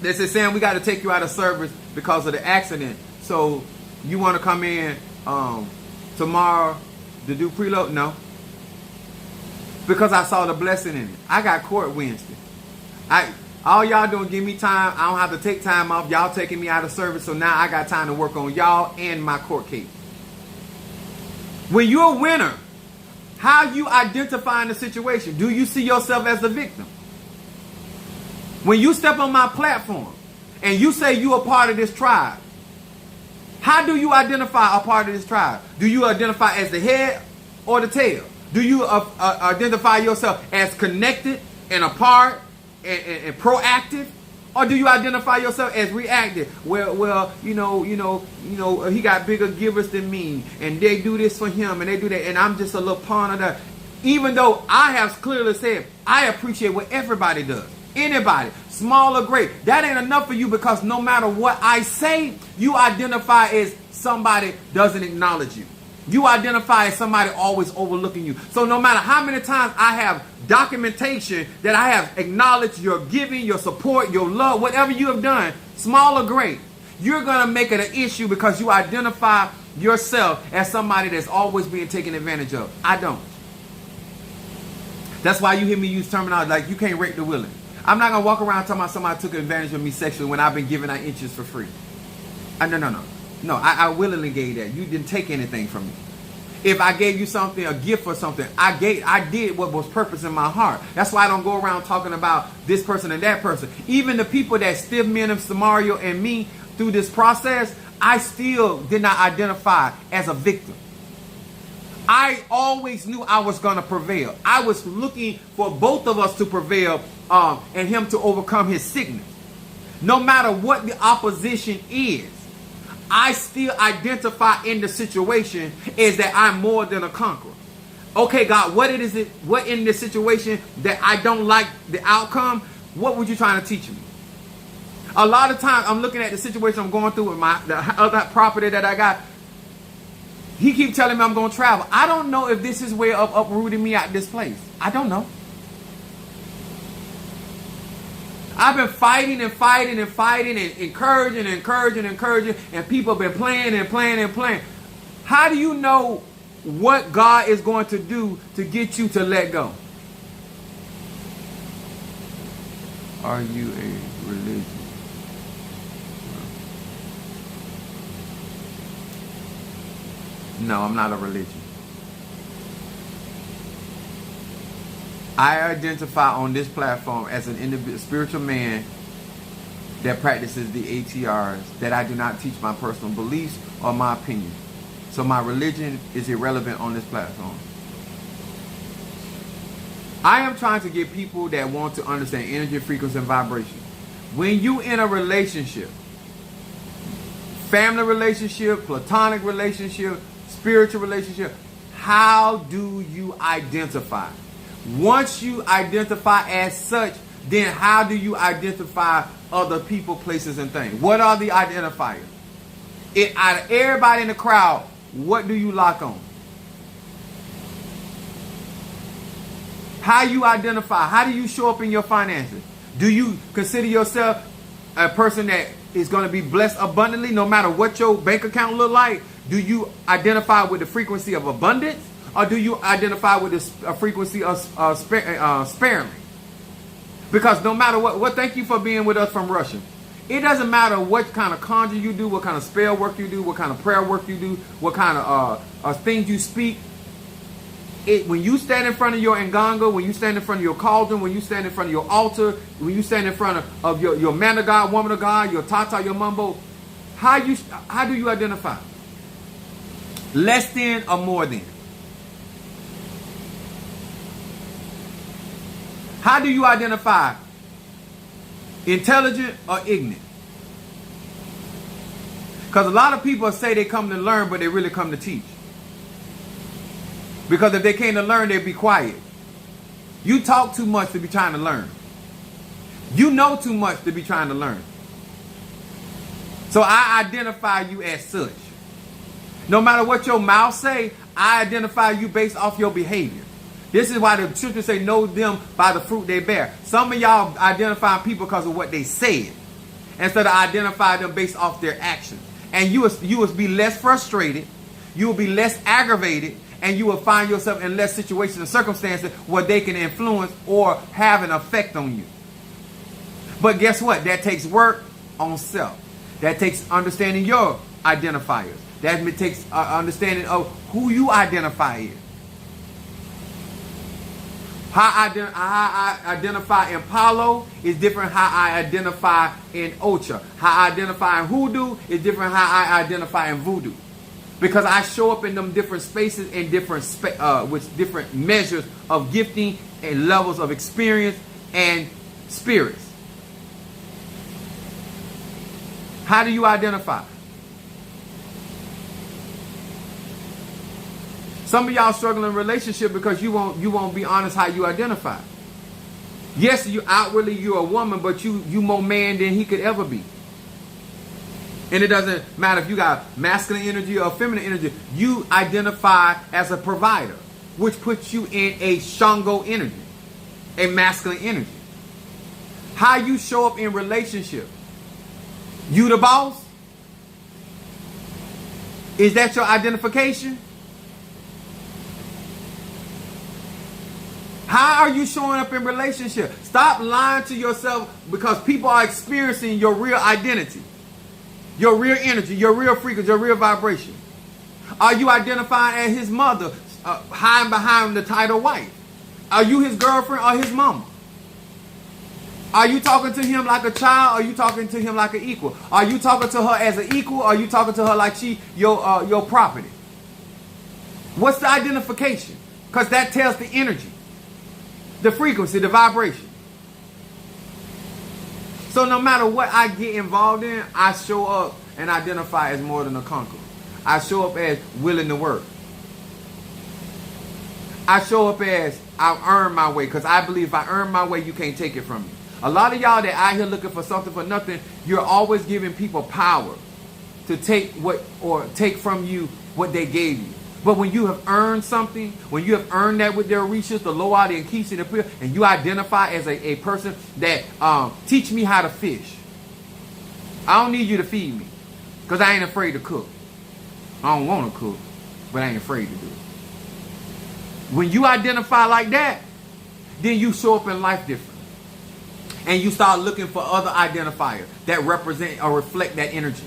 they said, Sam, we got to take you out of service because of the accident. So you want to come in tomorrow to do preload? No. Because I saw the blessing in it. I got court Wednesday. All y'all doing give me time. I don't have to take time off. Y'all taking me out of service. So now I got time to work on y'all and my court case. When you're a winner, how you identify in the situation? Do you see yourself as the victim? When you step on my platform and you say you are part of this tribe, how do you identify a part of this tribe? Do you identify as the head or the tail? Do you identify yourself as connected and a part and proactive? Or do you identify yourself as reactive? Well, he got bigger givers than me, and they do this for him, and they do that, and I'm just a little pawn of that. Even though I have clearly said, I appreciate what everybody does. Anybody, small or great. That ain't enough for you, because no matter what I say, you identify as somebody doesn't acknowledge you. You identify as somebody always overlooking you. So no matter how many times I have documentation that I have acknowledged your giving, your support, your love, whatever you have done, small or great, you're going to make it an issue because you identify yourself as somebody that's always being taken advantage of. I don't. That's why you hear me use terminology like you can't rape the willing. I'm not going to walk around talking about somebody took advantage of me sexually when I've been giving out inches for free. No, I willingly gave that. You didn't take anything from me. If I gave you something, a gift or something, I did what was purpose in my heart. That's why I don't go around talking about this person and that person. Even the people that stiff me and Samario and me through this process, I still did not identify as a victim. I always knew I was going to prevail. I was looking for both of us to prevail and him to overcome his sickness. No matter what the opposition is, I still identify in the situation is that I'm more than a conqueror. Okay, God, what in this situation that I don't like the outcome? What were you trying to teach me? A lot of times I'm looking at the situation I'm going through with the other property that I got. He keeps telling me I'm going to travel. I don't know if this is way of uprooting me out of this place. I don't know. I've been fighting and encouraging, and people have been playing. How do you know what God is going to do to get you to let go? Are you a religion? No, I'm not a religion. I identify on this platform as an individual, spiritual man that practices the ATRs, that I do not teach my personal beliefs or my opinion. So my religion is irrelevant on this platform. I am trying to get people that want to understand energy, frequency, and vibration. When you in a relationship, family relationship, platonic relationship, spiritual relationship, how do you identify? Once you identify as such, then how do you identify other people, places, and things? What are the identifiers? Out of everybody in the crowd, what do you lock on? How you identify? How do you show up in your finances? Do you consider yourself a person that is going to be blessed abundantly no matter what your bank account look like? Do you identify with the frequency of abundance? Or do you identify with the frequency of sparingly? Because no matter what, thank you for being with us from Russia. It doesn't matter what kind of conjure you do, what kind of spell work you do, what kind of prayer work you do, what kind of things you speak. When you stand in front of your nganga, when you stand in front of your cauldron, when you stand in front of your altar, when you stand in front of your man of God, woman of God, your tata, your mumbo, how do you identify? Less than or more than? How do you identify intelligent or ignorant? Because a lot of people say they come to learn, but they really come to teach. Because if they came to learn, they'd be quiet. You talk too much to be trying to learn. You know too much to be trying to learn. So I identify you as such. No matter what your mouth say, I identify you based off your behavior. This is why the scriptures say, know them by the fruit they bear. Some of y'all identify people because of what they said, instead of identifying them based off their actions. And you will be less frustrated, you will be less aggravated, and you will find yourself in less situations and circumstances where they can influence or have an effect on you. But guess what? That takes work on self. That takes understanding your identifiers. That takes understanding of who you identify as. How I identify in Palo is different how I identify in Ocha. How I identify in Hoodoo is different how I identify in Voodoo. Because I show up in them different spaces and with different measures of gifting and levels of experience and spirits. How do you identify? Some of y'all struggling in a relationship because you won't be honest how you identify. Yes, you outwardly you're a woman, but you more man than he could ever be. And it doesn't matter if you got masculine energy or feminine energy. You identify as a provider, which puts you in a Shango energy, a masculine energy. How you show up in relationship. You the boss? Is that your identification? How are you showing up in relationship? Stop lying to yourself because people are experiencing your real identity, your real energy, your real frequency, your real vibration. Are you identifying as his mother, hiding behind the title wife? Are you his girlfriend or his mama? Are you talking to him like a child? Or are you talking to him like an equal? Are you talking to her as an equal? Or are you talking to her like she your property? What's the identification? Because that tells the energy, the frequency, the vibration. So no matter what I get involved in, I show up and identify as more than a conqueror. I show up as willing to work. I show up as I've earned my way, because I believe if I earn my way, you can't take it from me. A lot of y'all that out here looking for something for nothing, you're always giving people power to take take from you what they gave you. But when you have earned something, when you have earned that with their reaches, the low, the Ankisi, the Pure, and you identify as a person that teach me how to fish. I don't need you to feed me, because I ain't afraid to cook. I don't want to cook, but I ain't afraid to do it. When you identify like that, then you show up in life different. And you start looking for other identifiers that represent or reflect that energy.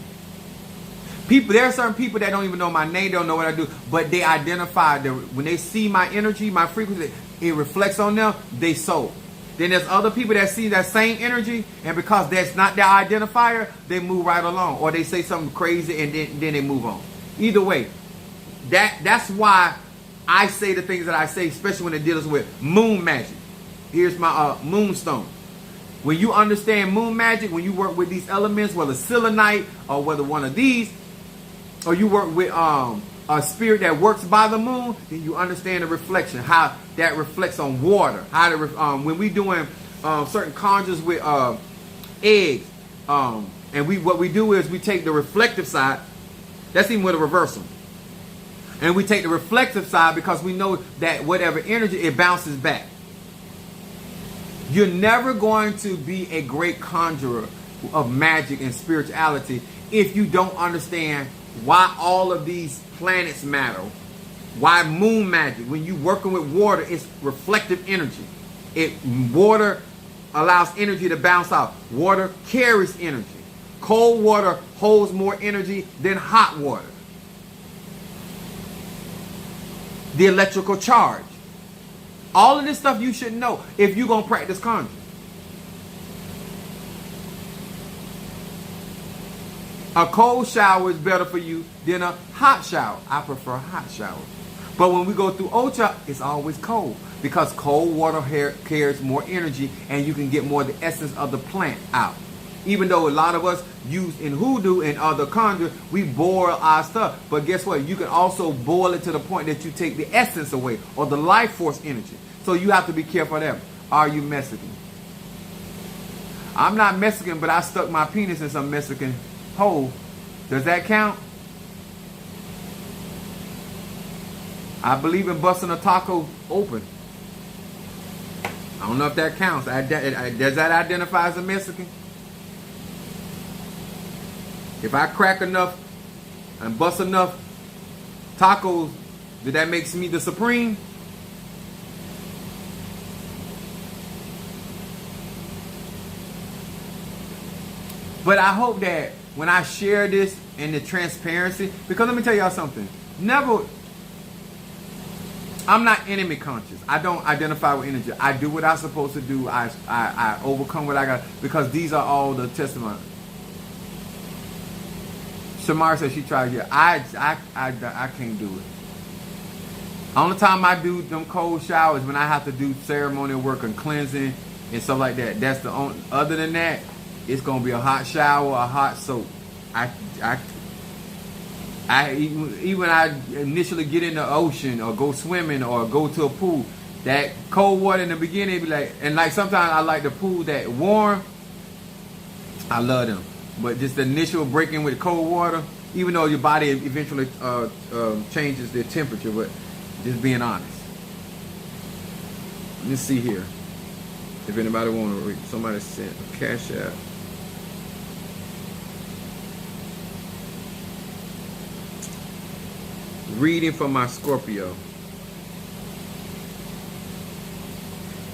There are certain people that don't even know my name, don't know what I do, but they identify. When they see my energy, my frequency, it reflects on them, they soul. Then there's other people that see that same energy, and because that's not their identifier, they move right along. Or they say something crazy and then they move on. Either way, that's why I say the things that I say, especially when it deals with moon magic. Here's my moonstone. When you understand moon magic, when you work with these elements, whether selenite or whether one of these, or you work with a spirit that works by the moon, then you understand the reflection, how that reflects on water. How when we doing certain conjures with eggs, and what we do is we take the reflective side. That's even with a reversal. And we take the reflective side because we know that whatever energy, it bounces back. You're never going to be a great conjurer of magic and spirituality if you don't understand why all of these planets matter. Why moon magic, when you're working with water, it's reflective energy. Water allows energy to bounce out. Water carries energy. Cold water holds more energy than hot water. The electrical charge. All of this stuff you should know if you're going to practice conjuring. A cold shower is better for you than a hot shower. I prefer hot shower. But when we go through Ocha, it's always cold. Because cold water carries more energy and you can get more of the essence of the plant out. Even though a lot of us use in hoodoo and other conjure, we boil our stuff. But guess what? You can also boil it to the point that you take the essence away or the life force energy. So you have to be careful of that. Are you Mexican? I'm not Mexican, but I stuck my penis in some Mexican hole. Does that count? I believe in busting a taco open. I don't know if that counts. Does that identify as a Mexican? If I crack enough and bust enough tacos, that makes me the supreme? But I hope that when I share this and the transparency, because let me tell y'all something. I'm not enemy conscious. I don't identify with energy. I do what I'm supposed to do. I overcome what I got, because these are all the testimonies. Shamar said she tried to get. I can't do it. Only time I do them cold showers when I have to do ceremonial work and cleansing and stuff like that. That's the only. Other than that, it's gonna be a hot shower, a hot soap. I even when I initially get in the ocean or go swimming or go to a pool, that cold water in the beginning be like, and like sometimes I like the pool that warm. I love them, but just the initial breaking with cold water, even though your body eventually changes the temperature, but just being honest. Let me see here. If anybody want to read, somebody sent a cash app. Reading for my Scorpio.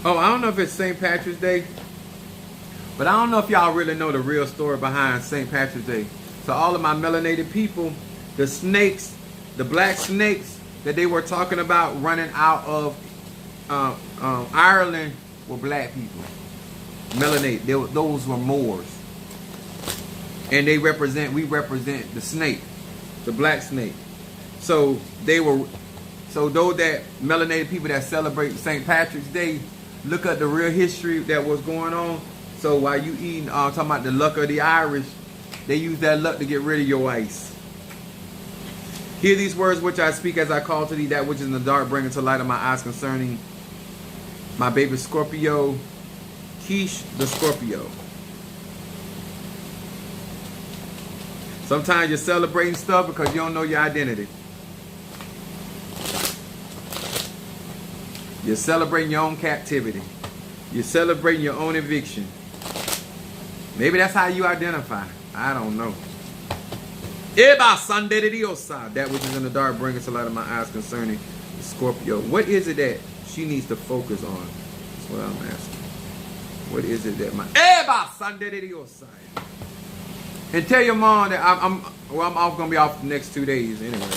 Oh, I don't know if it's St. Patrick's Day, but I don't know if y'all really know the real story behind St. Patrick's Day. So all of my melanated people, the snakes, the black snakes that they were talking about running out of Ireland were black people. Melanated. Those were Moors. And we represent the snake, the black snake. So those that melanated people that celebrate St. Patrick's Day, look at the real history that was going on. So while you eating, talking about the luck of the Irish, they use that luck to get rid of your ice. Hear these words which I speak as I call to thee that which is in the dark, bringing to light of my eyes concerning my baby Scorpio, Quiche the Scorpio. Sometimes you're celebrating stuff because you don't know your identity. You're celebrating your own captivity. You're celebrating your own eviction. Maybe that's how you identify. I don't know. That which is in the dark, bring us to light of my eyes concerning the Scorpio. What is it that she needs to focus on? That's what I'm asking. What is it that my and tell your mom that I'm gonna be off the next 2 days anyway.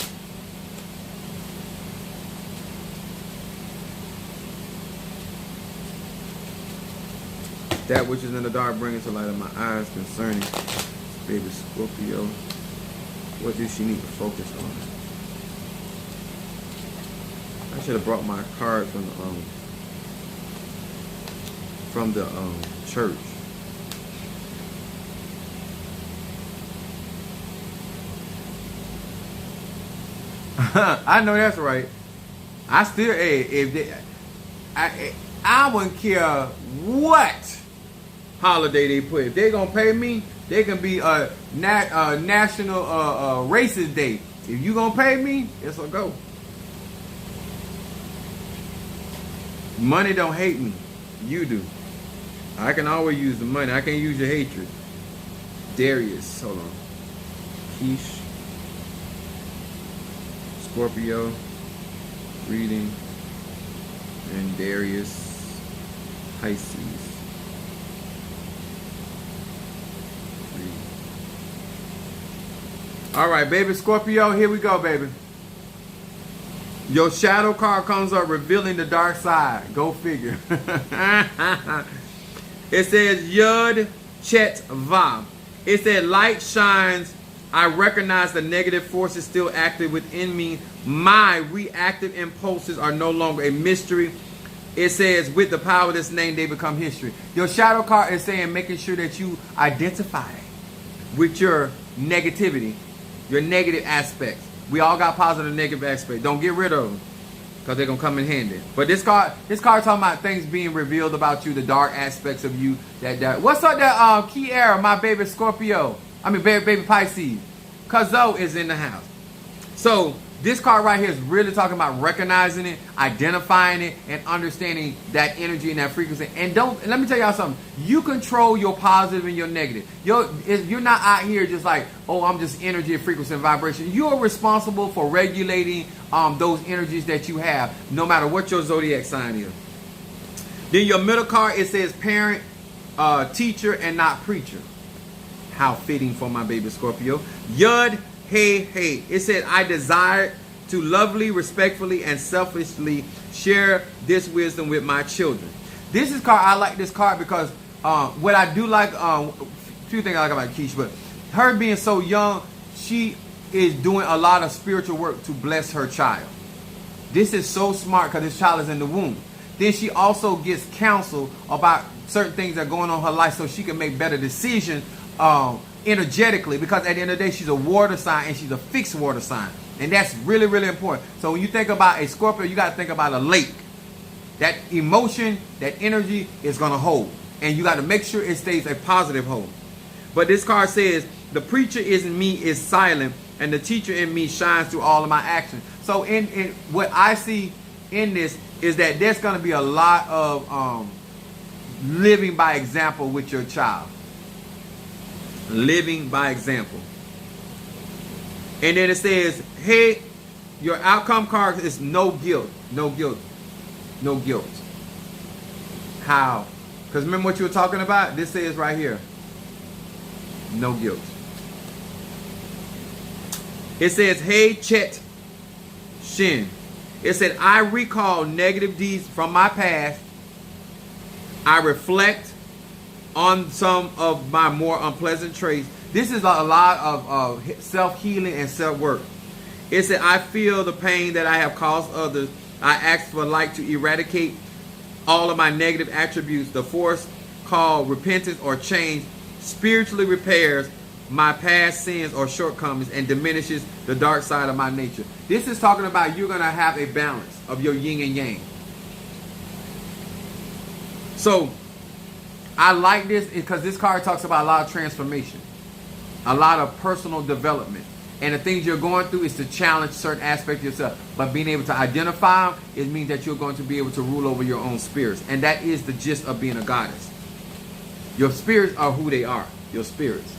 That which is in the dark, bring it to light of my eyes concerning baby Scorpio. What does she need to focus on? I should have brought my card from the church. I know that's right. I still, I wouldn't care what holiday they put. If they're gonna pay me, they can be a national racist day. If you gonna pay me, it's a go. Money don't hate me. You do. I can always use the money. I can't use your hatred. Darius, hold on. Quiche, Scorpio, reading, and Darius, Pisces. All right, baby Scorpio, here we go, baby. Your shadow card comes up revealing the dark side. Go figure. It says Yud Chet Vav. It said light shines. I recognize the negative forces still active within me. My reactive impulses are no longer a mystery. It says with the power of this name they become history. Your shadow card is saying making sure that you identify with your negativity, your negative aspects. We all got positive and negative aspects. Don't get rid of them because they're going to come in handy. But this card talking about things being revealed about you, the dark aspects of you. What's up that key era, my baby Scorpio? I mean, baby Pisces. Kazo is in the house. So this card right here is really talking about recognizing it, identifying it, and understanding that energy and that frequency. And let me tell y'all something. You control your positive and your negative. You're not out here just like, oh, I'm just energy, frequency, and vibration. You're responsible for regulating those energies that you have, no matter what your zodiac sign is. Then your middle card, it says parent, teacher, and not preacher. How fitting for my baby Scorpio. Yud, hey. It said, I desire to lovely, respectfully, and selfishly share this wisdom with my children. This is card. I like this card because what I do like, few things I like about Quiche, but her being so young, she is doing a lot of spiritual work to bless her child. This is so smart because this child is in the womb. Then she also gets counsel about certain things that are going on in her life so she can make better decisions energetically, because at the end of the day, she's a water sign and she's a fixed water sign. And that's really, really important. So when you think about a Scorpio, you got to think about a lake. That emotion, that energy is going to hold. And you got to make sure it stays a positive hold. But this card says, the preacher in me is silent, and the teacher in me shines through all of my actions. So in what I see in this is that there's going to be a lot of living by example with your child. Living by example. And then it says, hey, your outcome card is no guilt. No guilt. No guilt. How? Because remember what you were talking about? This says right here. No guilt. It says, hey, Chet Shin. It said, I recall negative deeds from my past. I reflect on some of my more unpleasant traits. This is a lot of self-healing and self-work. It said, I feel the pain that I have caused others. I ask for light to eradicate all of my negative attributes. The force called repentance or change spiritually repairs my past sins or shortcomings and diminishes the dark side of my nature. This is talking about you're going to have a balance of your yin and yang. So I like this because this card talks about a lot of transformation, a lot of personal development. And the things you're going through is to challenge certain aspects of yourself. But being able to identify them, it means that you're going to be able to rule over your own spirits. And that is the gist of being a goddess. Your spirits are who they are. Your spirits.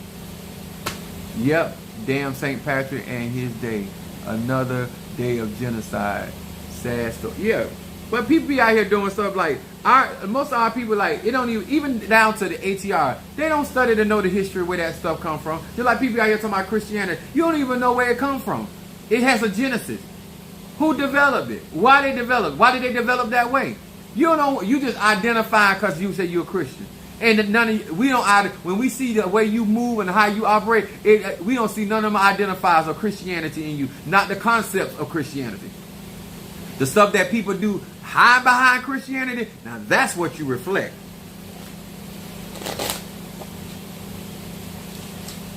Yep. Damn St. Patrick and his day. Another day of genocide. Sad story. Yeah. But people be out here doing stuff like, most of our people, like, it don't even down to the ATR, they don't study to know the history where that stuff come from. Just like people out here talking about Christianity, you don't even know where it come from. It has a genesis. Who developed it? Why they developed? Why did they develop that way? You don't know. You just identify because you say you're a Christian. And none of you, we don't, when we see the way you move and how you operate, we don't see none of them identifies of Christianity in you, not the concepts of Christianity. The stuff that people do hide behind Christianity, now that's what you reflect.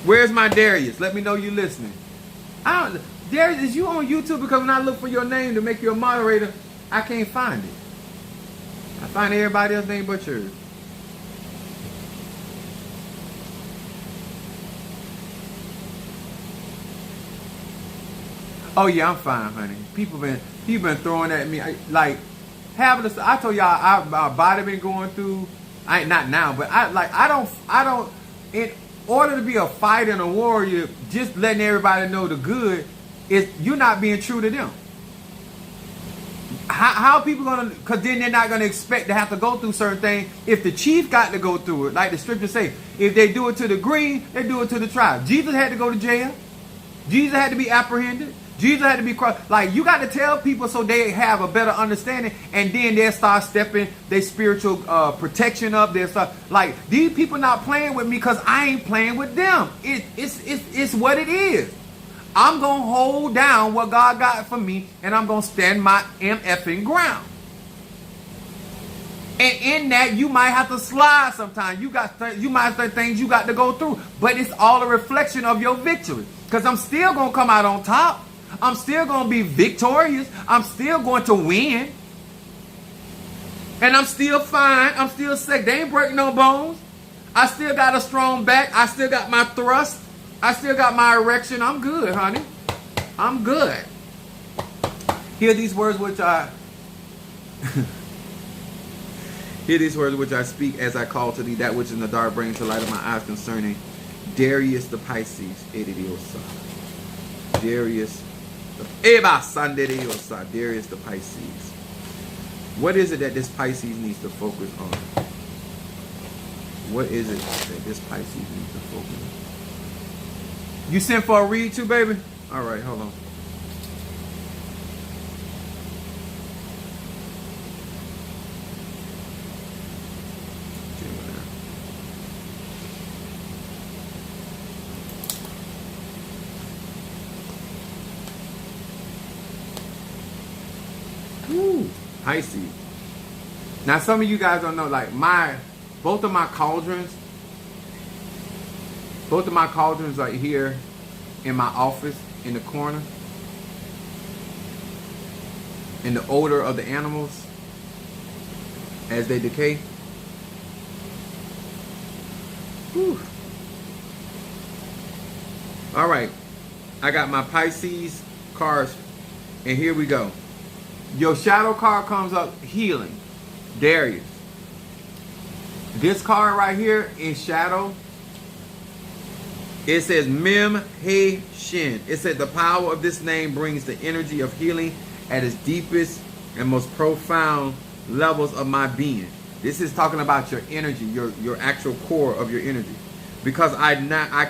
Where's my Darius? Let me know you listening. Darius, is you on YouTube? Because when I look for your name to make you a moderator, I can't find it. I find everybody else's name but yours. Oh yeah, I'm fine, honey. People been throwing at me like having I told y'all our body been going through. Not now, but I don't. In order to be a fighter and a warrior, just letting everybody know the good is you're not being true to them. How are people gonna? Because then they're not gonna expect to have to go through certain things. If the chief got to go through it, like the scripture say, if they do it to the green, they do it to the tribe. Jesus had to go to jail. Jesus had to be apprehended. Jesus had to be crossed. Like, you got to tell people so they have a better understanding, and then they'll start stepping their spiritual protection up. They'll start, like, these people not playing with me because I ain't playing with them. It's what it is. I'm going to hold down what God got for me, and I'm going to stand my MFing ground. And in that, you might have to slide sometimes. You might have things you got to go through. But it's all a reflection of your victory. Because I'm still going to come out on top. I'm still going to be victorious. I'm still going to win. And I'm still fine. I'm still sick. They ain't breaking no bones. I still got a strong back. I still got my thrust. I still got my erection. I'm good, honey. I'm good. Hear these words which I... Hear these words which I speak as I call to thee that which in the dark brings to light of my eyes concerning Darius the Pisces. Darius the Pisces. What is it that this Pisces needs to focus on? What is it that this Pisces needs to focus on? You sent for a read too, baby? All right, hold on. Ooh, Pisces. Now, some of you guys don't know, like both of my cauldrons, Both of my cauldrons are here in my office in the corner. And the odor of the animals as they decay. Whew. All right, I got my Pisces cards, and here we go. Your shadow card comes up, healing, Darius. This card right here in shadow, it says Mem He Shin. It said the power of this name brings the energy of healing at its deepest and most profound levels of my being. This is talking about your energy, your actual core of your energy. Because I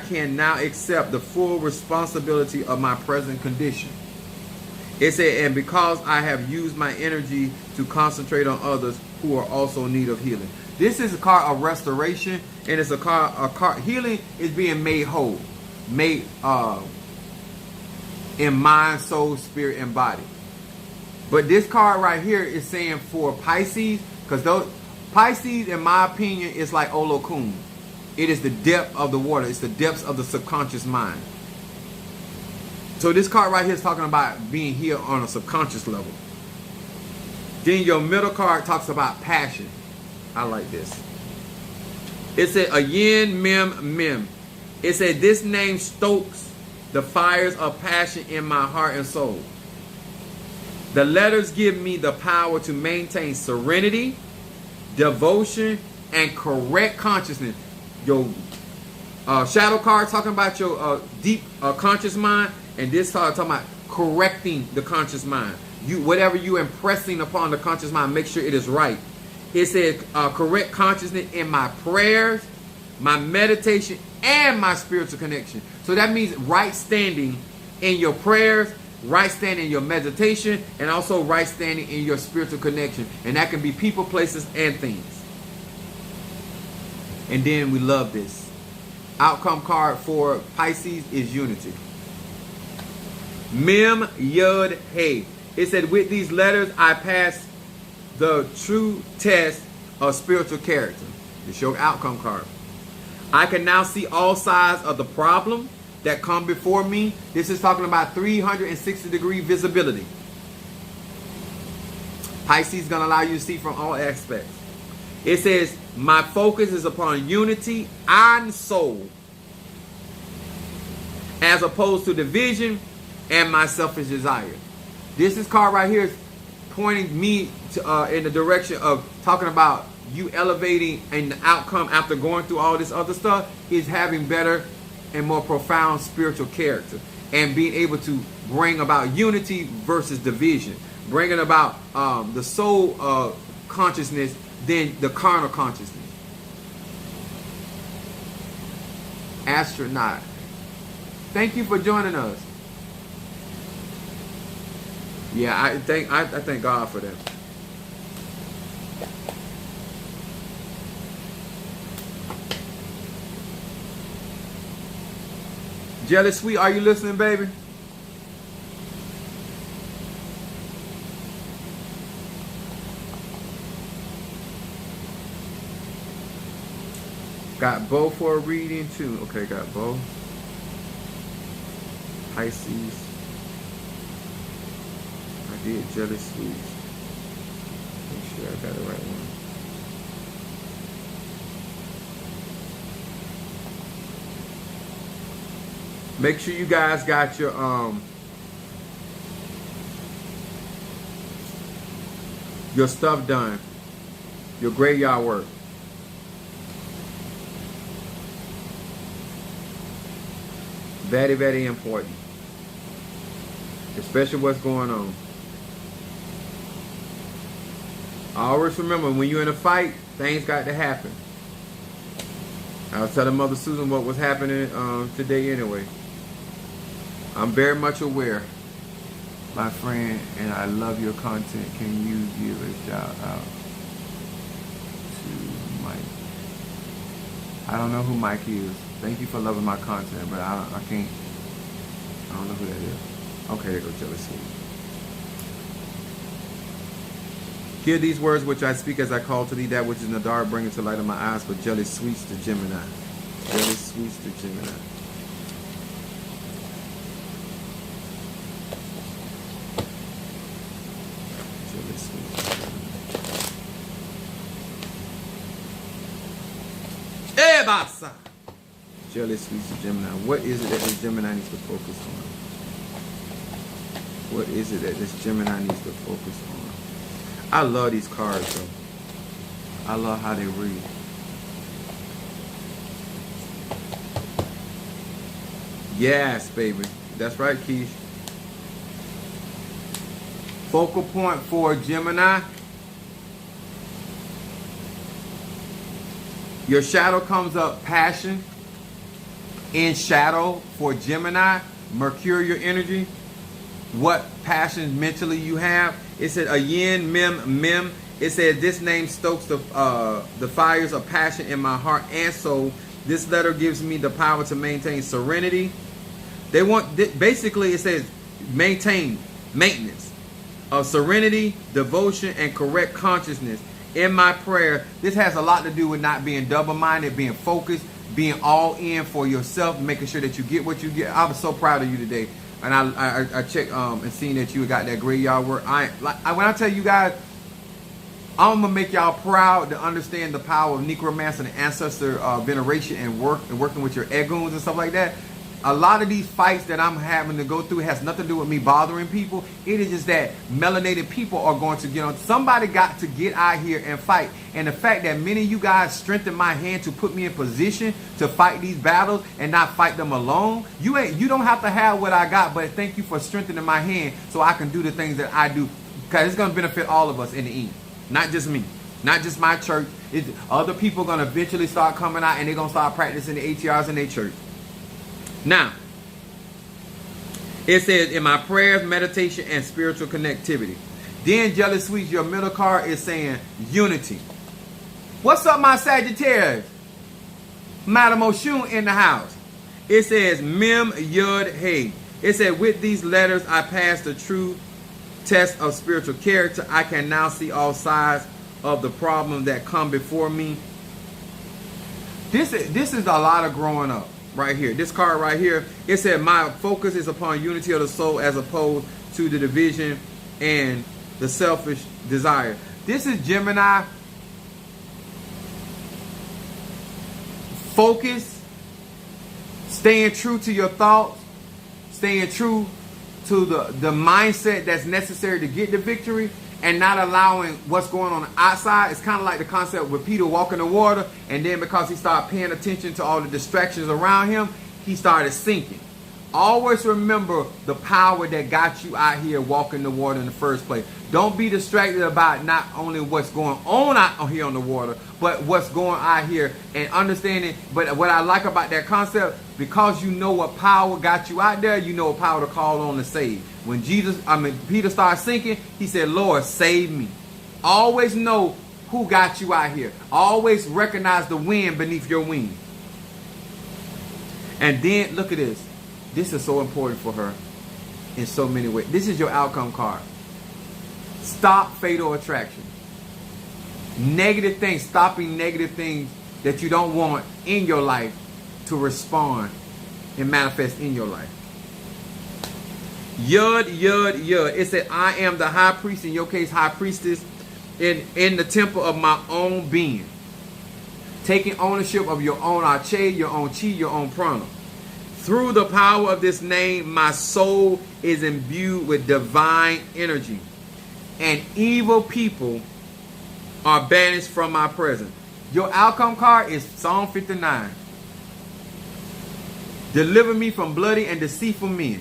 can now accept the full responsibility of my present condition. It said, and because I have used my energy to concentrate on others who are also in need of healing. This is a card of restoration, and it's a card healing is being made whole, made in mind, soul, spirit, and body. But this card right here is saying for Pisces, because those Pisces, in my opinion, is like Olokun. It is the depth of the water. It's the depths of the subconscious mind. So this card right here is talking about being here on a subconscious level. Then your middle card talks about passion. I like this. It said a yin mem mem. It said this name stokes the fires of passion in my heart and soul. The letters give me the power to maintain serenity, devotion, and correct consciousness. Your shadow card talking about your deep conscious mind, and this card talking about correcting the conscious mind. Whatever you impressing upon the conscious mind, make sure it is right. It says correct consciousness in my prayers, my meditation, and my spiritual connection. So that means right standing in your prayers, right standing in your meditation, and also right standing in your spiritual connection. And that can be people, places, and things. And then we love this. Outcome card for Pisces is unity. Mem Yud Hey. It said with these letters I passed the true test of spiritual character. It's your outcome card. I can now see all sides of the problem that come before me. This is talking about 360-degree visibility. Pisces is going to allow you to see from all aspects. It says, my focus is upon unity and soul, as opposed to division and my selfish desire. This card right here is pointing me to, in the direction of talking about you elevating, and the outcome after going through all this other stuff is having better and more profound spiritual character, and being able to bring about unity versus division, bringing about the soul consciousness than the carnal consciousness. Astronaut, thank you for joining us. Yeah, I thank God for that. Jelly Sweet, are you listening, baby? Got Bo for a reading too. Okay, got Bo. Pisces. I did Jelly Sweet. Make sure I got the right one. Make sure you guys got your stuff done. Your graveyard work. Very, very important. Especially what's going on. Always remember, when you're in a fight, things got to happen. I was telling Mother Susan what was happening today anyway. I'm very much aware, my friend, and I love your content. Can you give a shout out to Mike? I don't know who Mike is. Thank you for loving my content, but I don't know who that is. Okay, there go Jelly Sweet. Hear these words which I speak as I call to thee, that which is in the dark, bring it to light of my eyes, for Jelly Sweets to Gemini. Jelly Sweets. sweets to Gemini. Jelly sweets to Gemini. Basa! Jelly sweets to Gemini. What is it that this Gemini needs to focus on? What is it that this Gemini needs to focus on? I love these cards, though. I love how they read. Yes, baby. That's right, Keish. Focal point for Gemini. Your shadow comes up, passion. In shadow for Gemini, mercurial energy. What passions mentally you have. It said a yin, mem. It said this name stokes the fires of passion in my heart and soul. This letter gives me the power to maintain serenity. They want, basically it says maintenance of serenity, devotion, and correct consciousness in my prayer. This has a lot to do with not being double-minded, being focused, being all in for yourself, making sure that you get what you get. I was so proud of you today. And I checked and seen that you got that graveyard work. When I tell you guys, I'm gonna make y'all proud to understand the power of necromancy and ancestor veneration and working with your egoons and stuff like that. A lot of these fights that I'm having to go through has nothing to do with me bothering people. It is just that melanated people are going to get on. Somebody got to get out here and fight. And the fact that many of you guys strengthened my hand to put me in position to fight these battles and not fight them alone. You don't have to have what I got, but thank you for strengthening my hand so I can do the things that I do. Because it's going to benefit all of us in the end. Not just me. Not just my church. Other people are going to eventually start coming out and they're going to start practicing the ATRs in their church. Now, it says, in my prayers, meditation, and spiritual connectivity. Then, Jelly Sweets, your middle card is saying unity. What's up, my Sagittarius? Madam Oshun in the house. It says, Mem Yud Hey. It said, with these letters, I passed the true test of spiritual character. I can now see all sides of the problems that come before me. This is a lot of growing up. Right here, this card right here, it said my focus is upon unity of the soul as opposed to the division and the selfish desire. This is Gemini. Focus, staying true to your thoughts, staying true to the mindset that's necessary to get the victory, and not allowing what's going on the outside. It's kind of like the concept with Peter walking the water, and then because he started paying attention to all the distractions around him, he started sinking. Always remember the power that got you out here walking the water in the first place. Don't be distracted about not only what's going on out here on the water, but what's going out here and understanding. But what I like about that concept, because you know what power got you out there, you know what power to call on to save. When Peter started sinking, he said, Lord, save me. Always know who got you out here. Always recognize the wind beneath your wing. And then, look at this. This is so important for her in so many ways. This is your outcome card. Stop fatal attraction. Negative things, stopping negative things that you don't want in your life to respond and manifest in your life. Yud, yud, yud. It said, I am the high priest, in your case, high priestess, in the temple of my own being. Taking ownership of your own Ache, your own Chi, your own Prana. Through the power of this name, my soul is imbued with divine energy. And evil people are banished from my presence. Your outcome card is Psalm 59. Deliver me from bloody and deceitful men,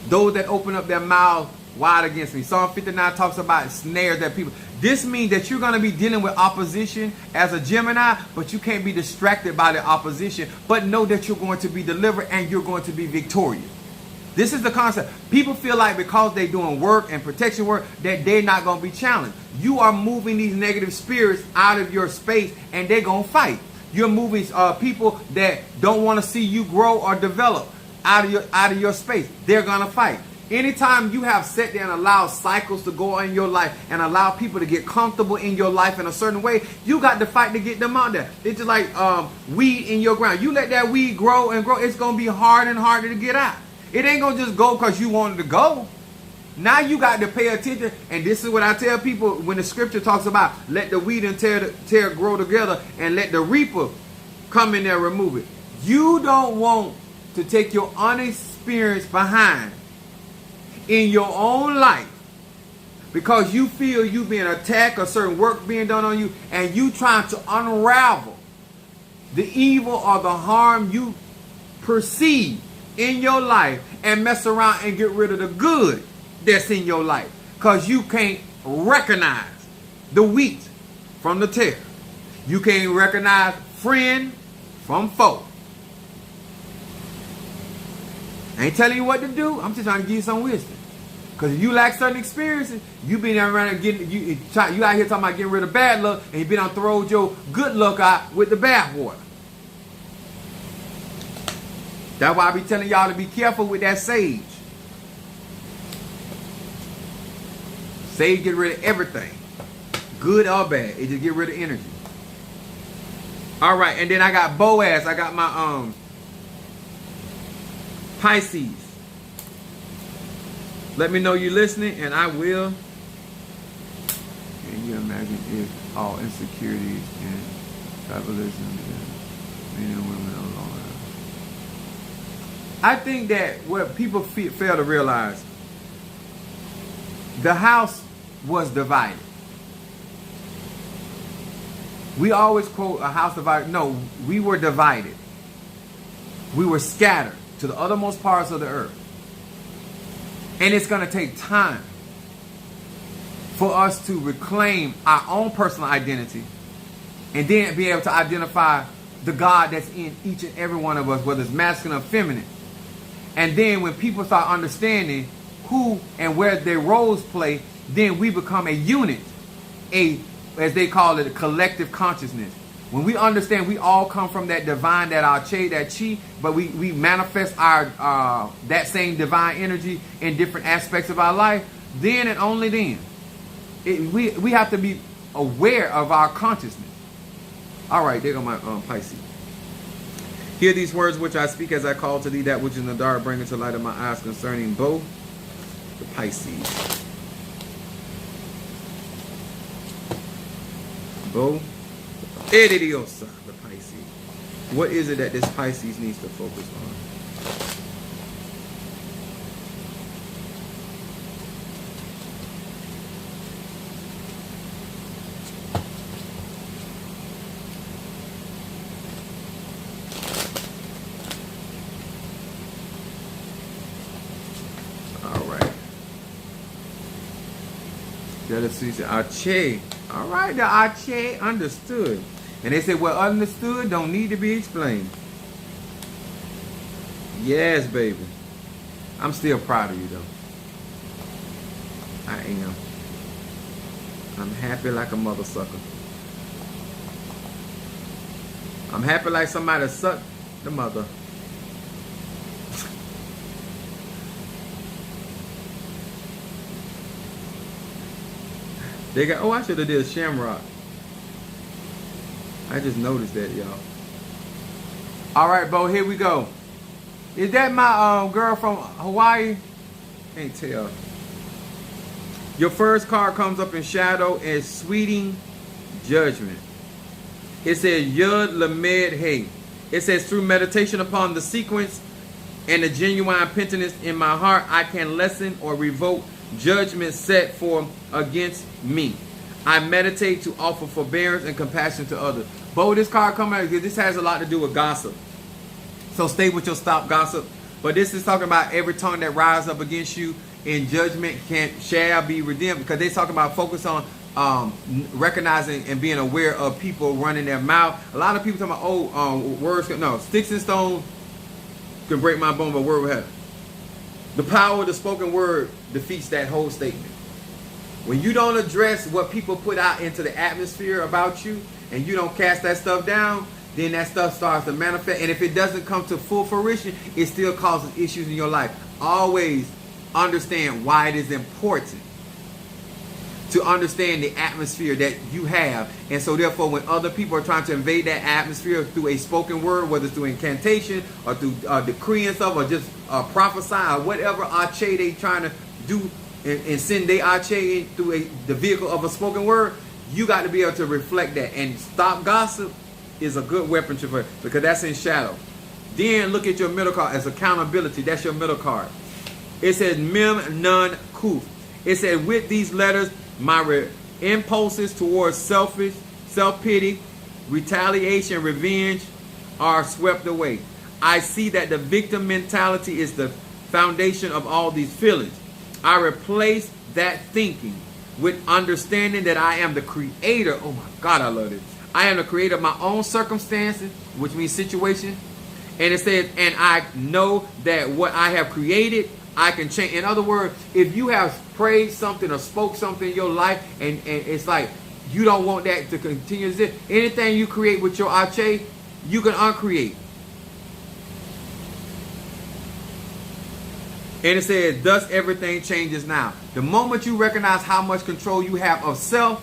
those that open up their mouths wide against me. Psalm 59 talks about snares that people. This means that you're going to be dealing with opposition as a Gemini, but you can't be distracted by the opposition. But know that you're going to be delivered and you're going to be victorious. This is the concept. People feel like because they're doing work and protection work that they're not going to be challenged. You are moving these negative spirits out of your space and they're going to fight. You're moving people that don't want to see you grow or develop out of your space. They're going to fight. Anytime you have sat there and allowed cycles to go on in your life and allow people to get comfortable in your life in a certain way, you got to fight to get them out there. It's just like weed in your ground. You let that weed grow and grow, it's going to be hard and harder to get out. It ain't going to just go because you wanted to go. Now you got to pay attention, and this is what I tell people when the scripture talks about let the wheat and tear grow together and let the reaper come in there and remove it. You don't want to take your unexperienced behind in your own life because you feel you being attacked or certain work being done on you, and you trying to unravel the evil or the harm you perceive in your life and mess around and get rid of the good that's in your life because you can't recognize the wheat from the tare. You can't recognize friend from foe. I ain't telling you what to do. I'm just trying to give you some wisdom. Because if you lack certain experiences, you been around and you out here talking about getting rid of bad luck, and you been on throwing your good luck out with the bad water. That's why I be telling y'all to be careful with that sage. Sage get rid of everything, good or bad. It just get rid of energy. All right, and then I got Boaz. I got my Pisces. Let me know you're listening, and I will. Can you imagine if all insecurities and tribalism men and women alone? I think that what people fail to realize, the house was divided. We always quote a house divided. No, we were divided. We were scattered to the uttermost parts of the earth. And it's going to take time for us to reclaim our own personal identity and then be able to identify the God that's in each and every one of us, whether it's masculine or feminine. And then when people start understanding who and where their roles play, then we become a unit, as they call it, a collective consciousness. When we understand we all come from that divine, that Ache, that Chi, but we manifest our that same divine energy in different aspects of our life, then and only then, we have to be aware of our consciousness. All right, there go my Pisces. Hear these words which I speak as I call to thee that which is in the dark, bring into light of my eyes concerning both the Pisces. Identiers, the Pisces. What is it that this Pisces needs to focus on? All right. Jealousy, Ache. All right, the Ache, understood. And they say, well, understood don't need to be explained. Yes, baby. I'm still proud of you, though. I am. I'm happy like a mother sucker. I'm happy like somebody sucked the mother. They got, oh, I should have did a shamrock. I just noticed that, y'all. All right, Bo, here we go. Is that my girl from Hawaii? Can't tell. Your first card comes up in shadow as Sweeting Judgment. It says Yud Lamed Hey. It says through meditation upon the sequence and the genuine penitence in my heart, I can lessen or revoke judgment set forth against me. I meditate to offer forbearance and compassion to others. Bo, this card coming out because this has a lot to do with gossip. So stay with your stop gossip. But this is talking about every tongue that rises up against you in judgment shall be redeemed. Because they're talking about focus on recognizing and being aware of people running their mouth. A lot of people talking about, words, no, sticks and stones can break my bone, but word will have. The power of the spoken word defeats that whole statement. When you don't address what people put out into the atmosphere about you, and you don't cast that stuff down, then that stuff starts to manifest. And if it doesn't come to full fruition, it still causes issues in your life. Always understand why it is important to understand the atmosphere that you have. And so therefore, when other people are trying to invade that atmosphere through a spoken word, whether it's through incantation or through decree and stuff, or just prophesy or whatever arche they trying to do, and send their arche through the vehicle of a spoken word, you got to be able to reflect that. And stop gossip is a good weapon for, because that's in shadow. Then look at your middle card as accountability. That's your middle card. It says mem nun kuf. It said, with these letters, my impulses towards selfish, self-pity, retaliation, revenge are swept away. I see that the victim mentality is the foundation of all these feelings. I replace that thinking with understanding that I am the creator. Oh my God, I love it. I am the creator of my own circumstances, which means situation. And it says, and I know that what I have created, I can change. In other words, if you have prayed something or spoke something in your life, and it's like you don't want that to continue to exist, anything you create with your arche, you can uncreate. And it says, thus everything changes now. The moment you recognize how much control you have of self,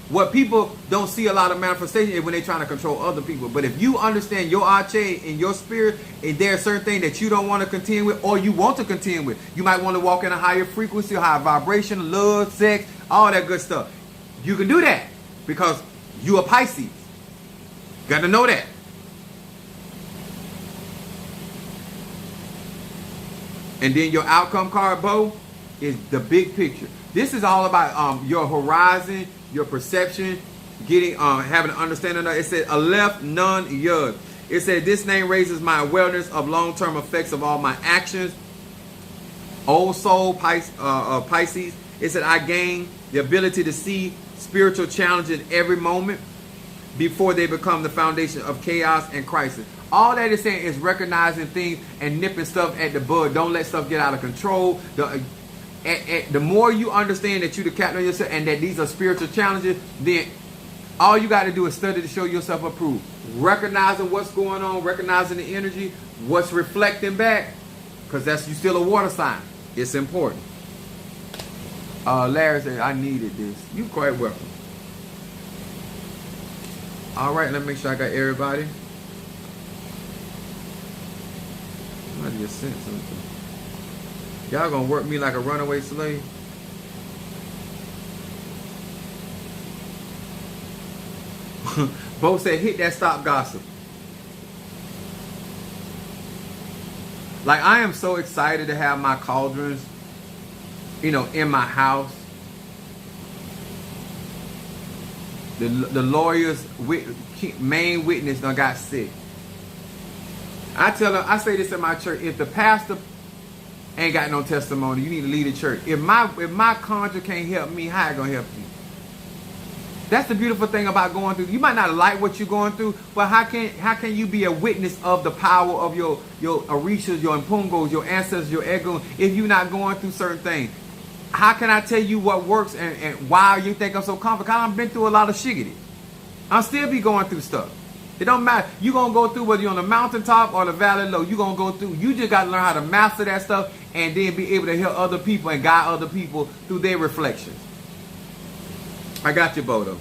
what people don't see a lot of manifestation is when they're trying to control other people. But if you understand your arche and your spirit, and there are certain things that you don't want to contend with, or you want to contend with, you might want to walk in a higher frequency, higher vibration, love, sex, all that good stuff. You can do that because you are Pisces. Got to know that. And then your outcome card, Bo, is the big picture. This is all about your horizon, your perception, getting having an understanding of it. It said Aleph Nun Yud. It said this name raises my awareness of long-term effects of all my actions. Old soul Pisces. It said I gain the ability to see spiritual challenges every moment before they become the foundation of chaos and crisis. All that is saying is recognizing things and nipping stuff at the bud. Don't let stuff get out of control. The more you understand that you're the captain of yourself and that these are spiritual challenges, then all you got to do is study to show yourself approved. Recognizing what's going on, recognizing the energy, what's reflecting back, because that's you still a water sign. It's important. Larry said, I needed this. You're quite welcome. All right, let me make sure I got everybody. Somebody just sent something. Y'all gonna work me like a runaway slave? Bo said, hit that stop gossip. Like, I am so excited to have my cauldrons, you know, in my house. The lawyer's main witness done got sick. I tell them, I say this in my church: if the pastor ain't got no testimony, you need to lead the church. If my conjure can't help me, how it gonna help you? That's the beautiful thing about going through. You might not like what you're going through, but how can you be a witness of the power of your orishas, your impungos, your ancestors, your ego, if you're not going through certain things? How can I tell you what works and why you think I'm so confident? I've been through a lot of shiggity. I'll still be going through stuff. It don't matter. You're going to go through whether you're on the mountaintop or the valley low. You're going to go through. You just got to learn how to master that stuff and then be able to help other people and guide other people through their reflections. I got you, Bodo.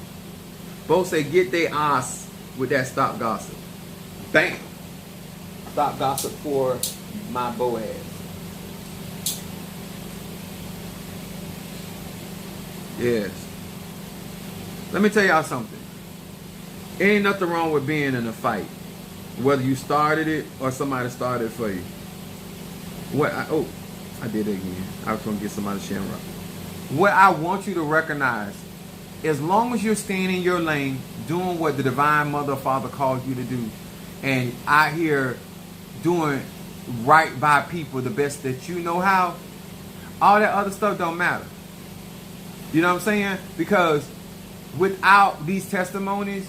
Bo say, get their ass with that stop gossip. Bam. Stop gossip for my Boaz. Yes. Let me tell y'all something. Ain't nothing wrong with being in a fight, whether you started it or somebody started it for you. I did it again. I was going to get somebody shamrock. What I want you to recognize, as long as you're staying in your lane, doing what the divine mother or father calls you to do, and out here doing right by people the best that you know how, all that other stuff don't matter. You know what I'm saying? Because without these testimonies,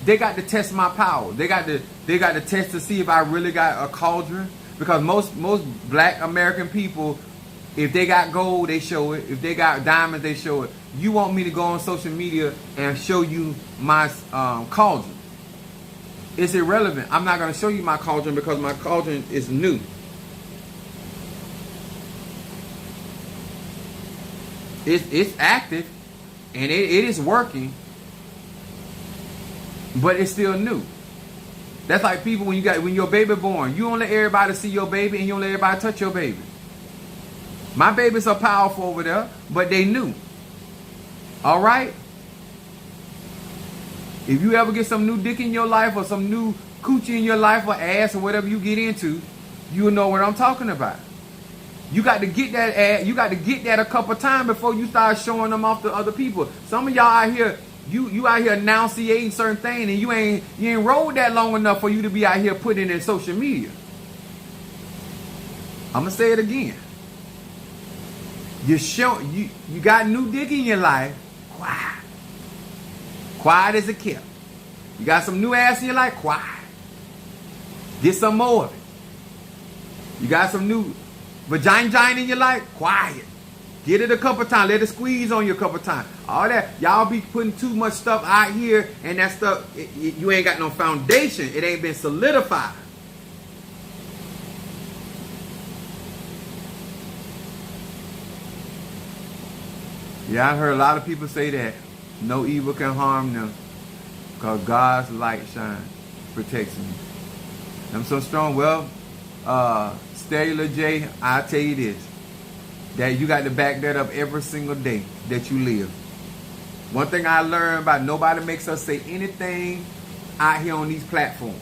they got to test my power. They got to test to see if I really got a cauldron. Because most black American people, if they got gold, they show it. If they got diamonds, they show it. You want me to go on social media and show you my cauldron? It's irrelevant. I'm not going to show you my cauldron because my cauldron is new. It's active, and it is working, but it's still new. That's like people when your baby born, you don't let everybody see your baby, and you don't let everybody touch your baby. My babies are powerful over there, but they new. All right? If you ever get some new dick in your life, or some new coochie in your life, or ass, or whatever you get into, you'll know what I'm talking about. You got to get that ass, you got to get that a couple times before you start showing them off to other people. Some of y'all out here, you out here enunciating certain things, and you ain't rolled that long enough for you to be out here putting it in social media. I'm gonna say it again. You got new dick in your life. Quiet as a kid. You got some new ass in your life. Quiet. Get some more of it. You got some new vagina in your life. Quiet. Get it a couple times. Let it squeeze on you a couple times. All that. Y'all be putting too much stuff out here, and that stuff, you ain't got no foundation. It ain't been solidified. Yeah, I heard a lot of people say that no evil can harm them because God's light shines, protects me. I'm so strong. Well, Stellar J, I'll tell you this, that you got to back that up every single day that you live. One thing I learned about, nobody makes us say anything out here on these platforms.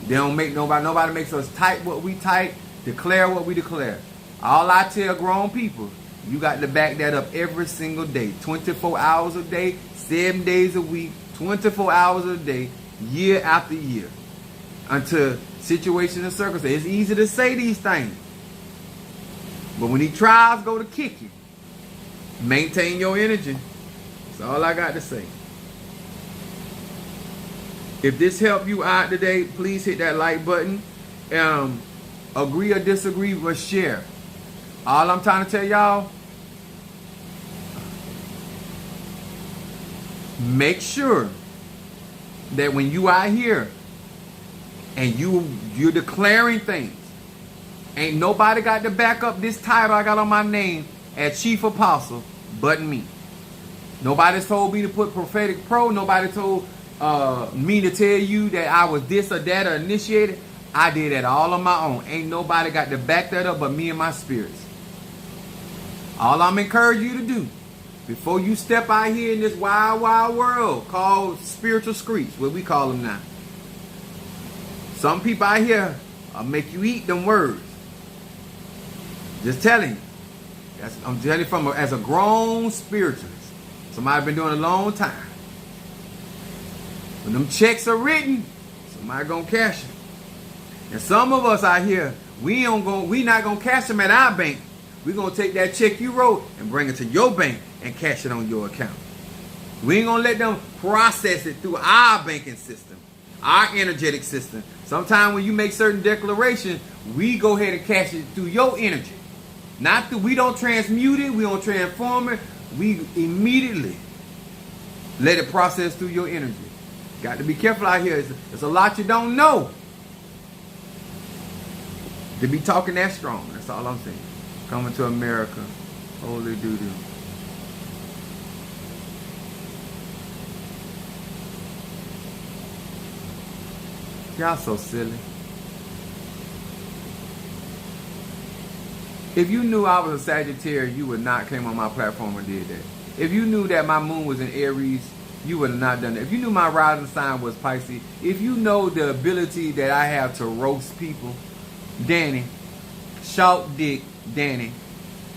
They don't make nobody makes us type what we type, declare what we declare. All I tell grown people, you got to back that up every single day. 24 hours a day, 7 days a week, 24 hours a day, year after year. Until situations and circumstances. It's easy to say these things. But when these trials go to kick you, maintain your energy. That's all I got to say. If this helped you out today, please hit that like button. Agree or disagree, but share. All I'm trying to tell y'all, make sure that when you out here and you're declaring things, ain't nobody got to back up this title I got on my name as Chief Apostle but me. Nobody's told me to put Prophetic Pro. Nobody told me to tell you that I was this or that or initiated. I did that all on my own. Ain't nobody got to back that up but me and my spirits. All I'm encouraging you to do, before you step out here in this wild, wild world called spiritual streets, what we call them now. Some people out here make you eat them words. Just telling you. I'm telling you as a grown spiritualist. Somebody been doing it a long time. When them checks are written, somebody gonna cash them. And some of us out here, we not gonna cash them at our bank. We're going to take that check you wrote and bring it to your bank and cash it on your account. We ain't going to let them process it through our banking system, our energetic system. Sometimes when you make certain declarations, we go ahead and cash it through your energy. We don't transmute it, we don't transform it. We immediately let it process through your energy. Got to be careful out here. There's a lot you don't know to be talking that strong. That's all I'm saying. Coming to America. Holy doo-doo. Y'all so silly. If you knew I was a Sagittarius, you would not came on my platform and did that. If you knew that my moon was in Aries, you would have not done that. If you knew my rising sign was Pisces, if you know the ability that I have to roast people, Danny, short dick, Danny,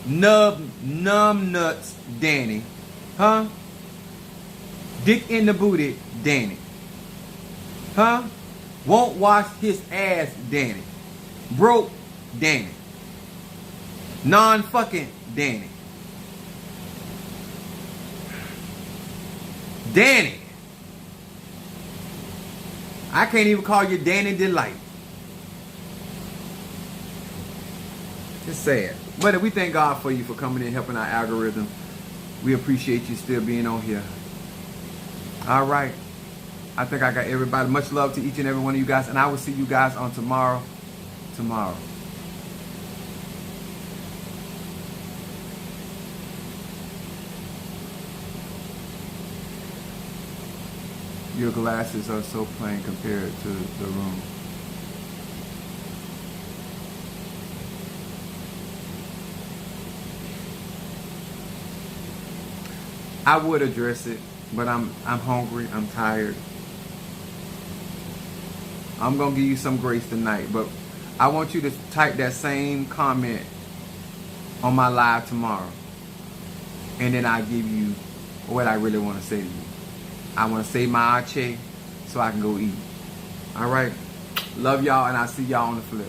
numb nuts, Danny, huh? Dick in the booty, Danny, huh? Won't wash his ass, Danny, broke, Danny, non-fucking Danny, Danny. I can't even call you Danny Delight. It's sad. But we thank God for you for coming in, helping our algorithm. We appreciate you still being on here. All right. I think I got everybody. Much love to each and every one of you guys. And I will see you guys on tomorrow. Your glasses are so plain compared to the room. I would address it, but I'm hungry, I'm tired. I'm gonna give you some grace tonight, but I want you to type that same comment on my live tomorrow. And then I'll give you what I really want to say to you. I want to say my ache so I can go eat. All right? Love y'all, and I'll see y'all on the flip.